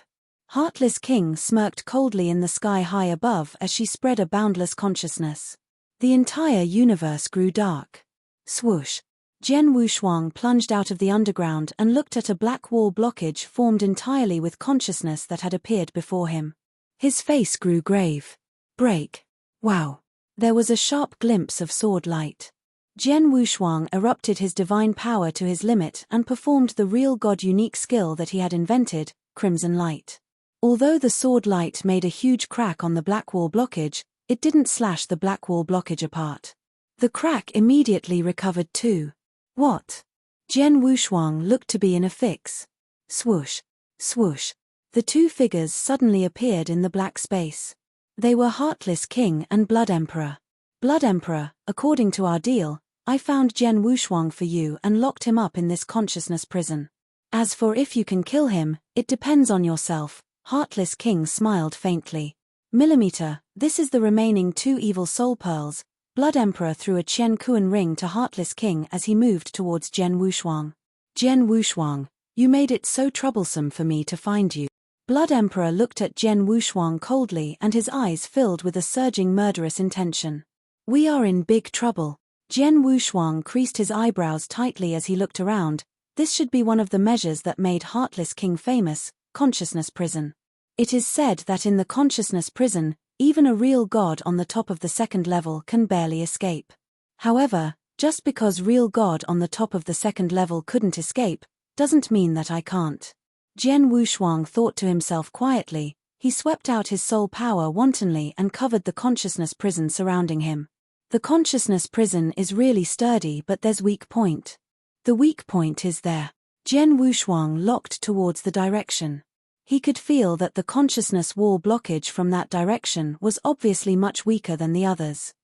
[SPEAKER 1] Heartless King smirked coldly in the sky high above as she spread a boundless consciousness. The entire universe grew dark. Swoosh. Jian Wushuang plunged out of the underground and looked at a black wall blockage formed entirely with consciousness that had appeared before him. His face grew grave. Break. Wow. There was a sharp glimpse of sword light. Jian Wushuang erupted his divine power to his limit and performed the real god-unique skill that he had invented, Crimson Light. Although the sword light made a huge crack on the black wall blockage, it didn't slash the black wall blockage apart. The crack immediately recovered too. What? Jian Wushuang looked to be in a fix. Swoosh. Swoosh. The two figures suddenly appeared in the black space. They were Heartless King and Blood Emperor. Blood Emperor, according to our deal, I found Jian Wushuang for you and locked him up in this consciousness prison. As for if you can kill him, it depends on yourself. Heartless King smiled faintly. Millimeter, this is the remaining 2 evil soul pearls. Blood Emperor threw a Qian Kuan ring to Heartless King as he moved towards Jian Wushuang. Jian Wushuang, you made it so troublesome for me to find you. Blood Emperor looked at Jian Wushuang coldly and his eyes filled with a surging murderous intention. We are in big trouble. Jian Wushuang creased his eyebrows tightly as he looked around. This should be one of the measures that made Heartless King famous, Consciousness Prison. It is said that in the Consciousness Prison, even a real god on the top of the 2nd level can barely escape. However, just because real god on the top of the 2nd level couldn't escape, doesn't mean that I can't. Jian Wushuang thought to himself quietly. He swept out his soul power wantonly and covered the consciousness prison surrounding him. The consciousness prison is really sturdy, but there's weak point. The weak point is there. Jian Wushuang looked towards the direction. He could feel that the consciousness wall blockage from that direction was obviously much weaker than the others.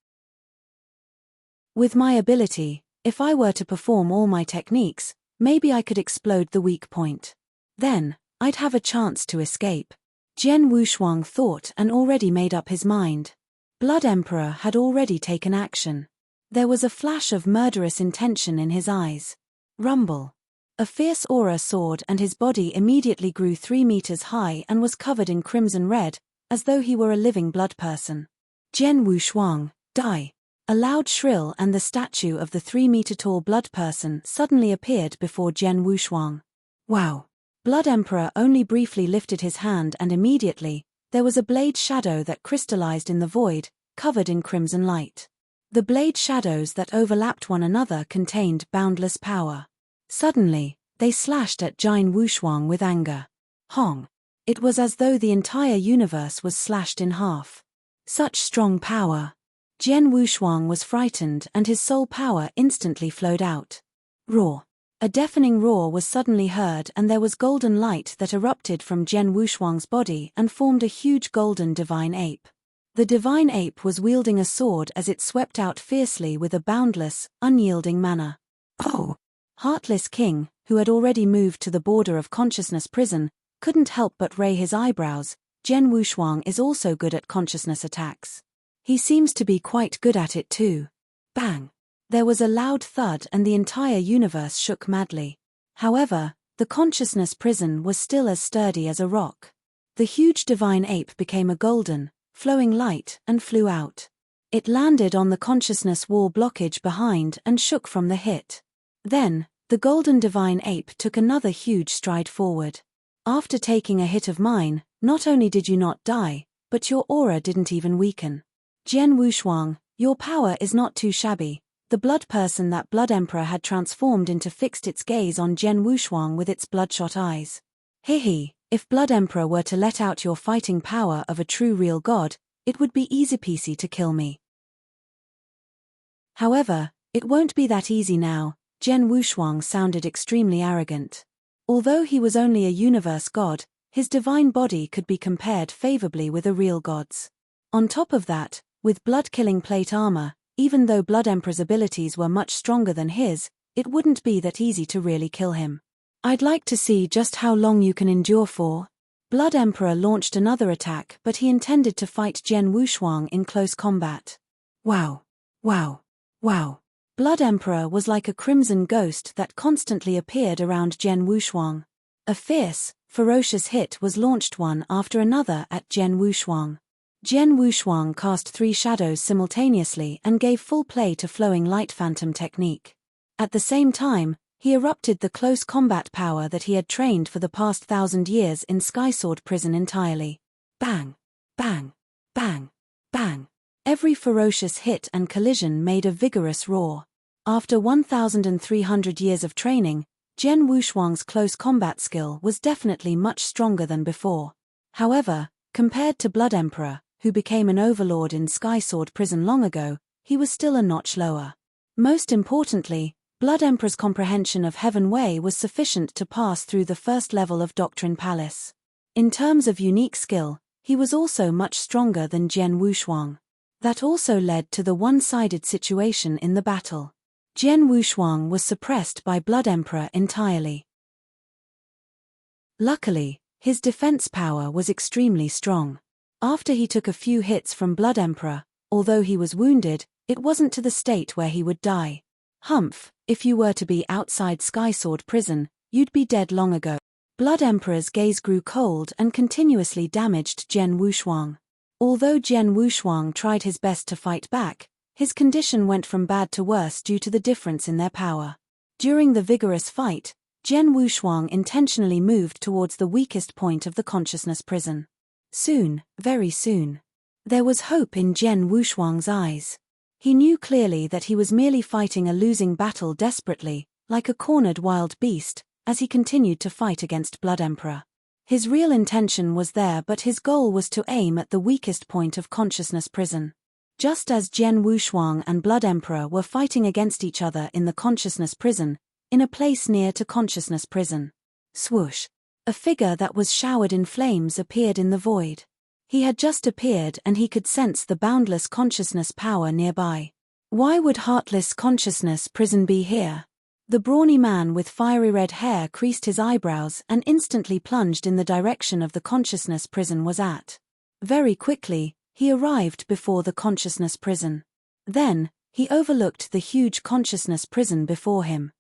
[SPEAKER 1] With my ability, if I were to perform all my techniques, maybe I could explode the weak point. Then, I'd have a chance to escape. Jian Wushuang thought and already made up his mind. Blood Emperor had already taken action. There was a flash of murderous intention in his eyes. Rumble. A fierce aura soared and his body immediately grew 3 meters high and was covered in crimson red, as though he were a living blood person. Jian Wushuang, die. A loud shrill and the statue of the 3-meter-tall blood person suddenly appeared before Jian Wushuang. Wow. Blood Emperor only briefly lifted his hand and immediately, there was a blade shadow that crystallized in the void, covered in crimson light. The blade shadows that overlapped one another contained boundless power. Suddenly, they slashed at Jian Wushuang with anger. Hong. It was as though the entire universe was slashed in half. Such strong power. Jian Wushuang was frightened and his soul power instantly flowed out. Roar. A deafening roar was suddenly heard and there was golden light that erupted from Jian Wushuang's body and formed a huge golden divine ape. The divine ape was wielding a sword as it swept out fiercely with a boundless, unyielding manner. Oh! Heartless King, who had already moved to the border of consciousness prison, couldn't help but raise his eyebrows. Zhen Wushuang is also good at consciousness attacks. He seems to be quite good at it too. Bang! There was a loud thud and the entire universe shook madly. However, the consciousness prison was still as sturdy as a rock. The huge divine ape became a golden, flowing light and flew out. It landed on the consciousness wall blockage behind and shook from the hit. Then, the golden divine ape took another huge stride forward. After taking a hit of mine, not only did you not die, but your aura didn't even weaken. Zhen Wushuang, your power is not too shabby. The blood person that Blood Emperor had transformed into fixed its gaze on Zhen Wushuang with its bloodshot eyes. Hehe, if Blood Emperor were to let out your fighting power of a true real god, it would be easy peasy to kill me. However, it won't be that easy now. Zhen Wushuang sounded extremely arrogant. Although he was only a universe god, his divine body could be compared favorably with a real god's. On top of that, with blood-killing plate armor, even though Blood Emperor's abilities were much stronger than his, it wouldn't be that easy to really kill him. I'd like to see just how long you can endure for. Blood Emperor launched another attack, but he intended to fight Zhen Wushuang in close combat. Wow! Wow! Wow! Blood Emperor was like a crimson ghost that constantly appeared around Zhen Wushuang. A fierce, ferocious hit was launched one after another at Zhen Wushuang. Zhen Wushuang cast 3 shadows simultaneously and gave full play to flowing light phantom technique. At the same time, he erupted the close combat power that he had trained for the past 1,000 years in Skysword Prison entirely. Bang! Bang! Bang! Bang! Every ferocious hit and collision made a vigorous roar. After 1,300 years of training, Zhen Wushuang's close combat skill was definitely much stronger than before. However, compared to Blood Emperor, who became an overlord in Skysword Prison long ago, he was still a notch lower. Most importantly, Blood Emperor's comprehension of Heaven Way was sufficient to pass through the first level of Doctrine Palace. In terms of unique skill, he was also much stronger than Zhen Wushuang. That also led to the one-sided situation in the battle. Zhen Wushuang was suppressed by Blood Emperor entirely. Luckily, his defense power was extremely strong. After he took a few hits from Blood Emperor, although he was wounded, it wasn't to the state where he would die. Humph, if you were to be outside Skysword Prison, you'd be dead long ago. Blood Emperor's gaze grew cold and continuously damaged Zhen Wushuang. Although Zhen Wushuang tried his best to fight back, his condition went from bad to worse due to the difference in their power. During the vigorous fight, Zhen Wushuang intentionally moved towards the weakest point of the consciousness prison. Soon, very soon. There was hope in Zhen Wushuang's eyes. He knew clearly that he was merely fighting a losing battle desperately, like a cornered wild beast, as he continued to fight against Blood Emperor. His real intention was there, but his goal was to aim at the weakest point of consciousness prison. Just as Zhen Wushuang and Blood Emperor were fighting against each other in the consciousness prison, in a place near to consciousness prison. Swoosh! A figure that was showered in flames appeared in the void. He had just appeared and he could sense the boundless consciousness power nearby. Why would heartless consciousness prison be here? The brawny man with fiery red hair creased his eyebrows and instantly plunged in the direction of the consciousness prison was at. Very quickly, he arrived before the consciousness prison. Then, he overlooked the huge consciousness prison before him.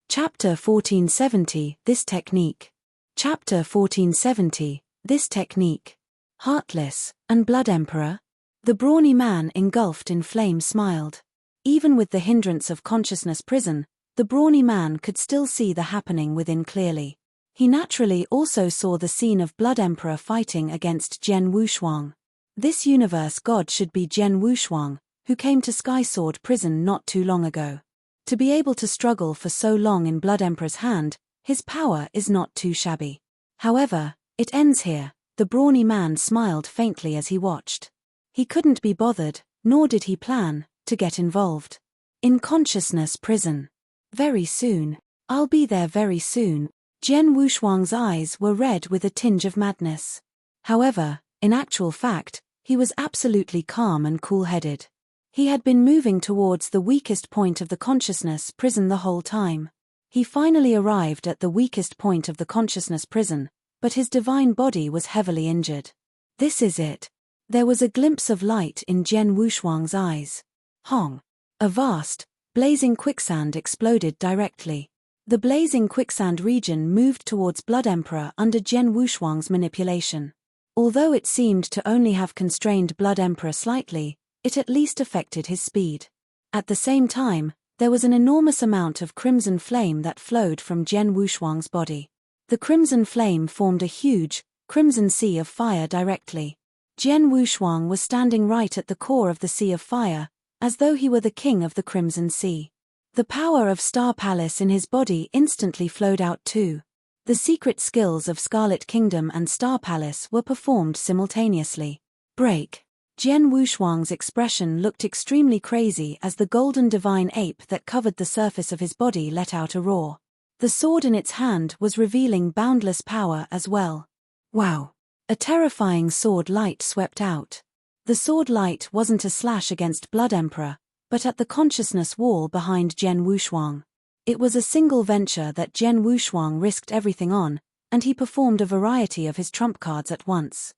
[SPEAKER 1] Chapter 1470, This Technique. Chapter 1470, This Technique. Heartless, and Blood Emperor? The brawny man engulfed in flame smiled. Even with the hindrance of consciousness prison, the brawny man could still see the happening within clearly. He naturally also saw the scene of Blood Emperor fighting against Zhen Wushuang. This universe god should be Zhen Wushuang, who came to Skysword Prison not too long ago. To be able to struggle for so long in Blood Emperor's hand, his power is not too shabby. However, it ends here. The brawny man smiled faintly as he watched. He couldn't be bothered, nor did he plan, to get involved. In consciousness prison. Very soon. I'll be there very soon. Jian Wushuang's eyes were red with a tinge of madness. However, in actual fact, he was absolutely calm and cool-headed. He had been moving towards the weakest point of the consciousness prison the whole time. He finally arrived at the weakest point of the consciousness prison, but his divine body was heavily injured. This is it. There was a glimpse of light in Jian Wushuang's eyes. Hong! A vast, blazing quicksand exploded directly. The blazing quicksand region moved towards Blood Emperor under Jian Wushuang's manipulation. Although it seemed to only have constrained Blood Emperor slightly, it at least affected his speed. At the same time, there was an enormous amount of crimson flame that flowed from Jian Wushuang's body. The crimson flame formed a huge, crimson sea of fire directly. Jian Wushuang was standing right at the core of the sea of fire, as though he were the king of the crimson sea. The power of Star Palace in his body instantly flowed out too. The secret skills of Scarlet Kingdom and Star Palace were performed simultaneously. Break! Jian Wushuang's expression looked extremely crazy as the golden divine ape that covered the surface of his body let out a roar. The sword in its hand was revealing boundless power as well. Wow! A terrifying sword light swept out. The sword light wasn't a slash against Blood Emperor, but at the consciousness wall behind Jian Wushuang. It was a single venture that Jian Wushuang risked everything on, and he performed a variety of his trump cards at once.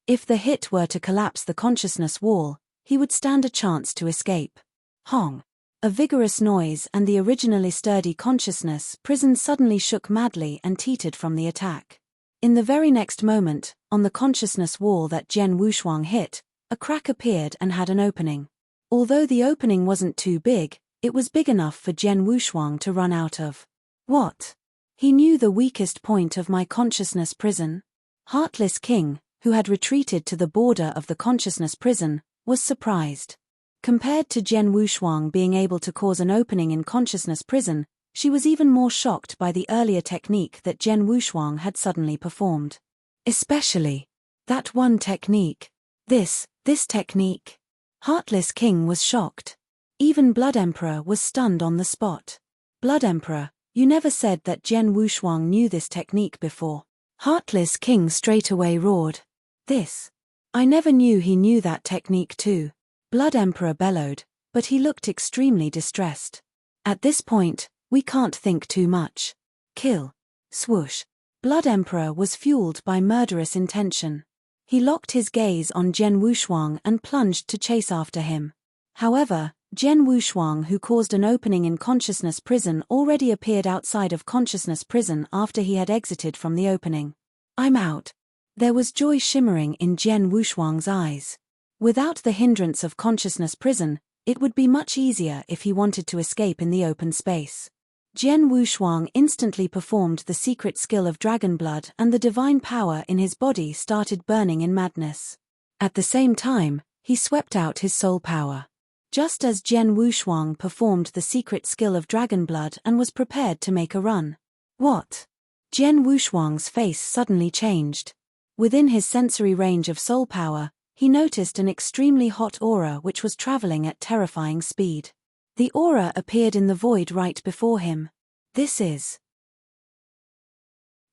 [SPEAKER 1] If the hit were to collapse the consciousness wall, he would stand a chance to escape. Hong! A vigorous noise and the originally sturdy consciousness prison suddenly shook madly and teetered from the attack. In the very next moment, on the consciousness wall that Jian Wushuang hit, a crack appeared and had an opening. Although the opening wasn't too big, it was big enough for Jian Wushuang to run out of. What? He knew the weakest point of my consciousness prison? Heartless King, who had retreated to the border of the consciousness prison, was surprised. Compared to Jian Wushuang being able to cause an opening in consciousness prison, she was even more shocked by the earlier technique that Jian Wushuang had suddenly performed. Especially that one technique. This technique. Heartless King was shocked. Even Blood Emperor was stunned on the spot. Blood Emperor, you never said that Jian Wushuang knew this technique before. Heartless King straightaway roared. This. I never knew he knew that technique too. Blood Emperor bellowed, but he looked extremely distressed. At this point, we can't think too much. Kill. Swoosh. Blood Emperor was fueled by murderous intention. He locked his gaze on Jian Wushuang and plunged to chase after him. However, Jian Wushuang, who caused an opening in consciousness prison, already appeared outside of consciousness prison after he had exited from the opening. I'm out. There was joy shimmering in Jian Wushuang's eyes. Without the hindrance of consciousness prison, it would be much easier if he wanted to escape in the open space. Jian Wushuang instantly performed the secret skill of dragon blood and the divine power in his body started burning in madness. At the same time, he swept out his soul power. Just as Jian Wushuang performed the secret skill of dragon blood and was prepared to make a run. What? Jian Wushuang's face suddenly changed. Within his sensory range of soul power, he noticed an extremely hot aura which was traveling at terrifying speed. The aura appeared in the void right before him. This is...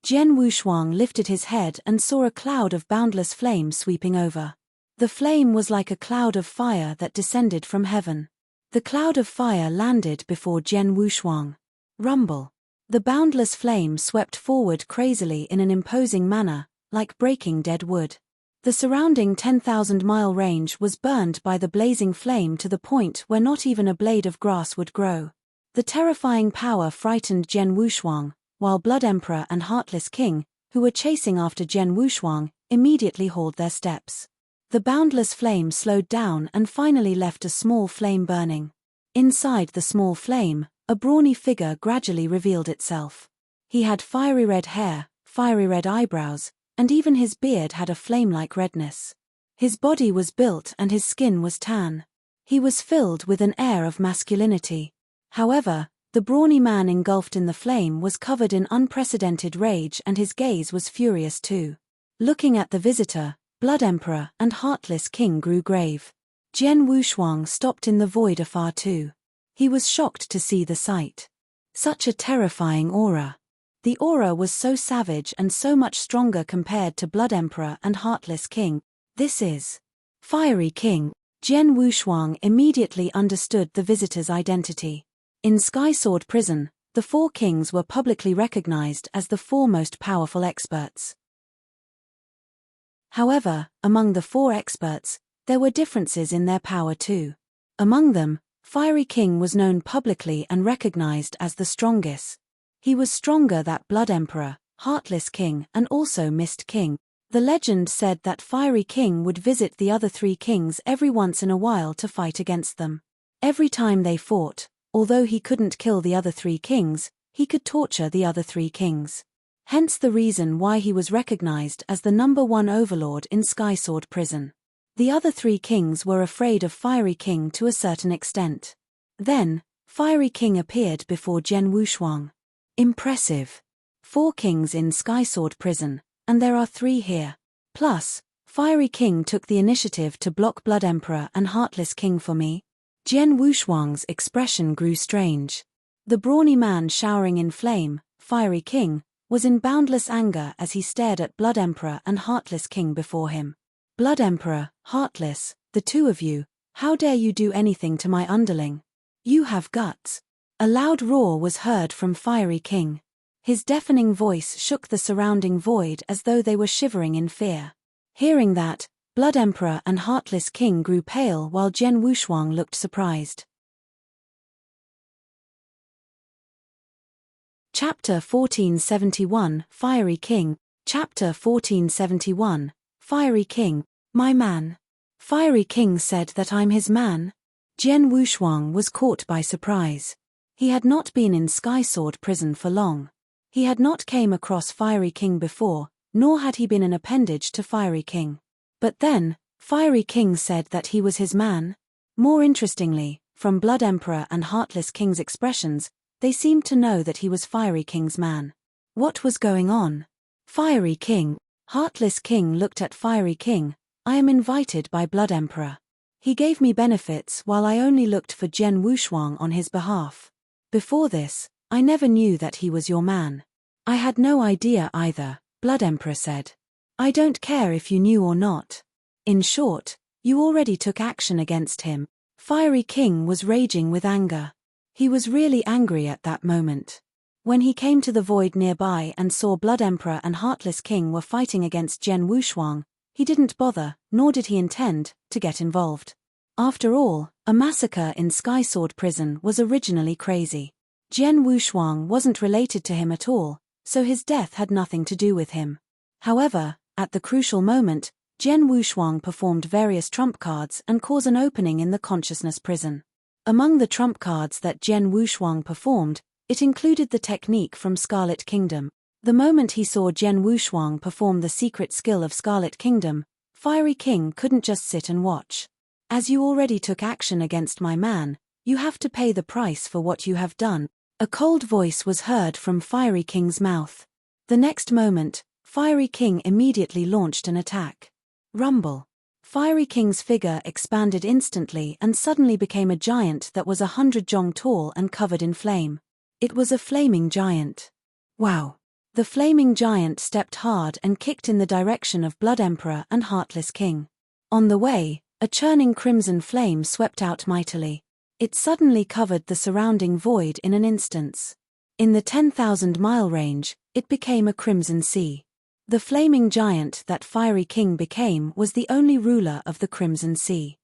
[SPEAKER 1] Jian Wushuang lifted his head and saw a cloud of boundless flame sweeping over. The flame was like a cloud of fire that descended from heaven. The cloud of fire landed before Jian Wushuang. Rumble. The boundless flame swept forward crazily in an imposing manner, like breaking dead wood. The surrounding 10,000-mile range was burned by the blazing flame to the point where not even a blade of grass would grow. The terrifying power frightened Jian Wushuang, while Blood Emperor and Heartless King, who were chasing after Jian Wushuang, immediately hauled their steps. The boundless flame slowed down and finally left a small flame burning. Inside the small flame, a brawny figure gradually revealed itself. He had fiery red hair, fiery red eyebrows, and even his beard had a flame-like redness. His body was built and his skin was tan. He was filled with an air of masculinity. However, the brawny man engulfed in the flame was covered in unprecedented rage and his gaze was furious too. Looking at the visitor, Blood Emperor and Heartless King grew grave. Jian Wushuang stopped in the void afar too. He was shocked to see the sight. Such a terrifying aura. The aura was so savage and so much stronger compared to Blood Emperor and Heartless King. This is Fiery King. Jian Wushuang immediately understood the visitor's identity. In Sky Sword Prison, the four kings were publicly recognized as the four most powerful experts. However, among the four experts, there were differences in their power too. Among them, Fiery King was known publicly and recognized as the strongest. He was stronger than Blood Emperor, Heartless King, and also Mist King. The legend said that Fiery King would visit the other three kings every once in a while to fight against them. Every time they fought, although he couldn't kill the other three kings, he could torture the other three kings. Hence the reason why he was recognized as the #1 overlord in Sky Sword Prison. The other three kings were afraid of Fiery King to a certain extent. Then, Fiery King appeared before Jian Wushuang. Impressive. 4 kings in Sky Sword Prison, and there are 3 here. Plus, Fiery King took the initiative to block Blood Emperor and Heartless King for me. Jian Wushuang's expression grew strange. The brawny man showering in flame, Fiery King, was in boundless anger as he stared at Blood Emperor and Heartless King before him. Blood Emperor, Heartless, the two of you, how dare you do anything to my underling? You have guts. A loud roar was heard from Fiery King. His deafening voice shook the surrounding void as though they were shivering in fear. Hearing that, Blood Emperor and Heartless King grew pale while Jian Wushuang looked surprised. Chapter 1471, Fiery King. Chapter 1471, Fiery King. My man. Fiery King said that I'm his man. Jian Wushuang was caught by surprise. He had not been in Sky Sword Prison for long. He had not came across Fiery King before, nor had he been an appendage to Fiery King. But then, Fiery King said that he was his man. More interestingly, from Blood Emperor and Heartless King's expressions, they seemed to know that he was Fiery King's man. What was going on? Fiery King. Heartless King looked at Fiery King. I am invited by Blood Emperor. He gave me benefits while I only looked for Jian Wushuang on his behalf. Before this, I never knew that he was your man. I had no idea either, Blood Emperor said. I don't care if you knew or not. In short, you already took action against him. Fiery King was raging with anger. He was really angry at that moment. When he came to the void nearby and saw Blood Emperor and Heartless King were fighting against Jian Wushuang, he didn't bother, nor did he intend, to get involved. After all, a massacre in Sky Sword Prison was originally crazy. Jian Wushuang wasn't related to him at all, so his death had nothing to do with him. However, at the crucial moment, Jian Wushuang performed various trump cards and caused an opening in the consciousness prison. Among the trump cards that Jian Wushuang performed, it included the technique from Scarlet Kingdom. The moment he saw Jian Wushuang perform the secret skill of Scarlet Kingdom, Fiery King couldn't just sit and watch. As you already took action against my man, you have to pay the price for what you have done. A cold voice was heard from Fiery King's mouth. The next moment, Fiery King immediately launched an attack. Rumble. Fiery King's figure expanded instantly and suddenly became a giant that was 100 jong tall and covered in flame. It was a flaming giant. Wow. The flaming giant stepped hard and kicked in the direction of Blood Emperor and Heartless King. On the way, a churning crimson flame swept out mightily. It suddenly covered the surrounding void in an instant. In the 10,000-mile range, it became a crimson sea. The flaming giant that Fiery King became was the only ruler of the Crimson Sea.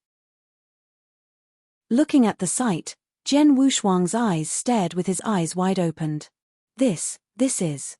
[SPEAKER 1] Looking at the sight, Jian Wushuang's eyes stared with his eyes wide opened. This is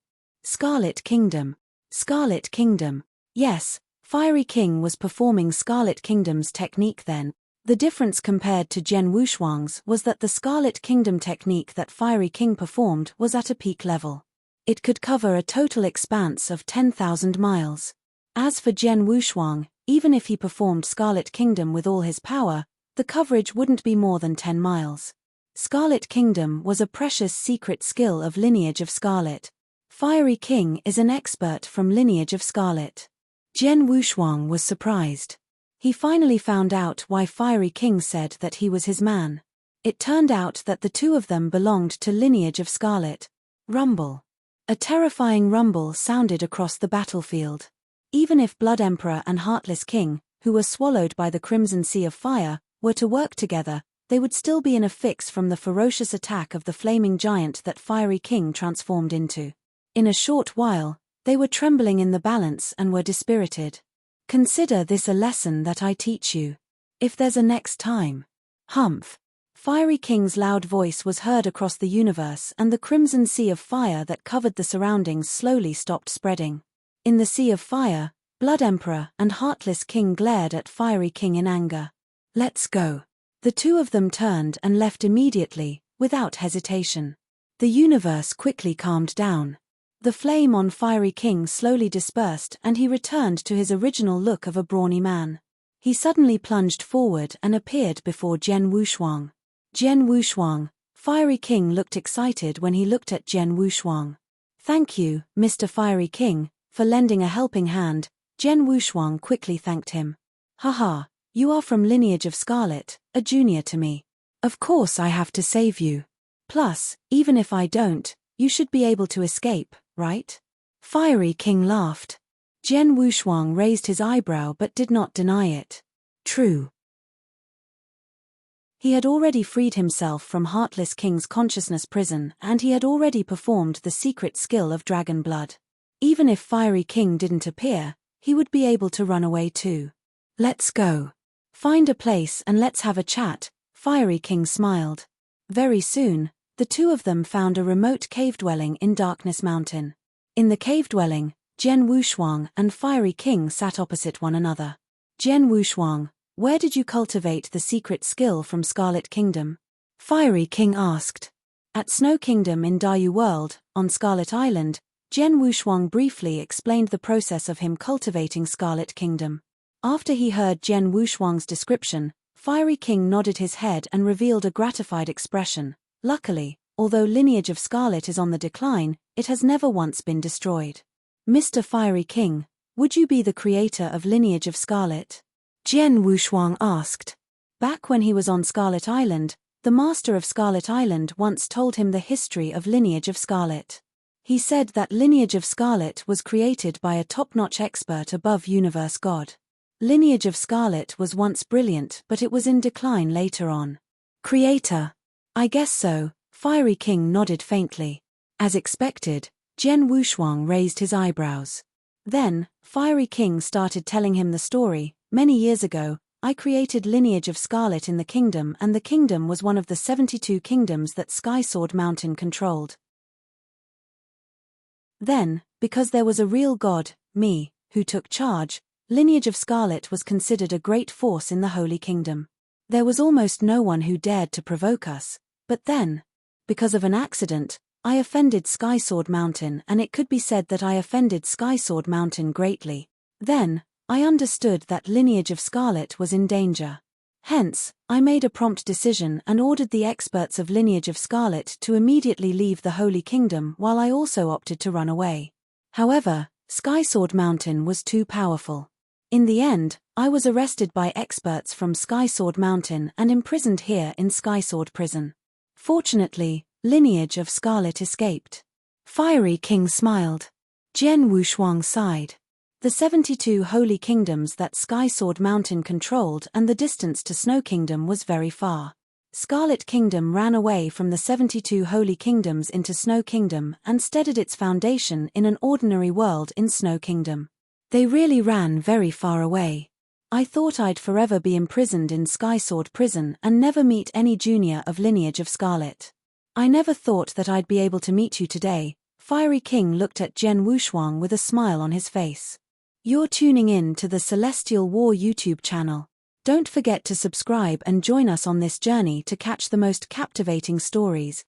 [SPEAKER 1] Scarlet Kingdom. Scarlet Kingdom. Yes, Fiery King was performing Scarlet Kingdom's technique then. The difference compared to Jian Wushuang's was that the Scarlet Kingdom technique that Fiery King performed was at a peak level. It could cover a total expanse of 10,000 miles. As for Jian Wushuang, even if he performed Scarlet Kingdom with all his power, the coverage wouldn't be more than 10 miles. Scarlet Kingdom was a precious secret skill of Lineage of Scarlet. Fiery King is an expert from Lineage of Scarlet. Jian Wushuang was surprised. He finally found out why Fiery King said that he was his man. It turned out that the two of them belonged to lineage of Scarlet. Rumble. A terrifying rumble sounded across the battlefield. Even if Blood Emperor and Heartless King, who were swallowed by the Crimson Sea of Fire, were to work together, they would still be in a fix from the ferocious attack of the flaming giant that Fiery King transformed into. In a short while, they were trembling in the balance and were dispirited. Consider this a lesson that I teach you. If there's a next time. Humph. Fiery King's loud voice was heard across the universe, and the crimson sea of fire that covered the surroundings slowly stopped spreading. In the sea of fire, Blood Emperor and Heartless King glared at Fiery King in anger. Let's go. The two of them turned and left immediately, without hesitation. The universe quickly calmed down. The flame on Fiery King slowly dispersed and he returned to his original look of a brawny man. He suddenly plunged forward and appeared before Jian Wushuang. Jian Wushuang. Fiery King looked excited when he looked at Jian Wushuang. Thank you, Mr. Fiery King, for lending a helping hand. Jian Wushuang quickly thanked him. Haha, you are from lineage of Scarlet, a junior to me. Of course I have to save you. Plus, even if I don't, you should be able to escape, right? Fiery King laughed. Jian Wushuang raised his eyebrow but did not deny it. True. He had already freed himself from Heartless King's consciousness prison and he had already performed the secret skill of dragon blood. Even if Fiery King didn't appear, he would be able to run away too. Let's go. Find a place and let's have a chat, Fiery King smiled. Very soon, the two of them found a remote cave dwelling in Darkness Mountain. In the cave dwelling, Jian Wushuang and Fiery King sat opposite one another. Jian Wushuang, where did you cultivate the secret skill from Scarlet Kingdom? Fiery King asked. At Snow Kingdom in Dayu World, on Scarlet Island, Jian Wushuang briefly explained the process of him cultivating Scarlet Kingdom. After he heard Jian Wushuang's description, Fiery King nodded his head and revealed a gratified expression. Luckily, although lineage of Scarlet is on the decline, it has never once been destroyed. Mr. Fiery King, would you be the creator of lineage of Scarlet? Jian Wushuang asked. Back when he was on Scarlet Island, the master of Scarlet Island once told him the history of lineage of Scarlet. He said that lineage of Scarlet was created by a top-notch expert above universe god. Lineage of Scarlet was once brilliant but it was in decline later on. Creator? I guess so, Fiery King nodded faintly. As expected, Jian Wushuang raised his eyebrows. Then, Fiery King started telling him the story. Many years ago, I created lineage of Scarlet in the kingdom and the kingdom was one of the 72 kingdoms that Skysword Mountain controlled. Then, because there was a real god, me, who took charge, lineage of Scarlet was considered a great force in the Holy Kingdom. There was almost no one who dared to provoke us, but then, because of an accident, I offended Skysword Mountain and it could be said that I offended Skysword Mountain greatly. Then, I understood that lineage of Scarlet was in danger. Hence, I made a prompt decision and ordered the experts of lineage of Scarlet to immediately leave the Holy Kingdom while I also opted to run away. However, Skysword Mountain was too powerful. In the end, I was arrested by experts from Skysword Mountain and imprisoned here in Skysword Prison. Fortunately, lineage of Scarlet escaped. Fiery King smiled. Jian Wushuang sighed. The 72 holy kingdoms that Skysword Mountain controlled and the distance to Snow Kingdom was very far. Scarlet Kingdom ran away from the 72 holy kingdoms into Snow Kingdom and steadied its foundation in an ordinary world in Snow Kingdom. They really ran very far away. I thought I'd forever be imprisoned in Skysword Prison and never meet any junior of lineage of Scarlet. I never thought that I'd be able to meet you today. Fiery King looked at Jian Wushuang with a smile on his face. You're tuning in to the Celestial War YouTube channel. Don't forget to subscribe and join us on this journey to catch the most captivating stories.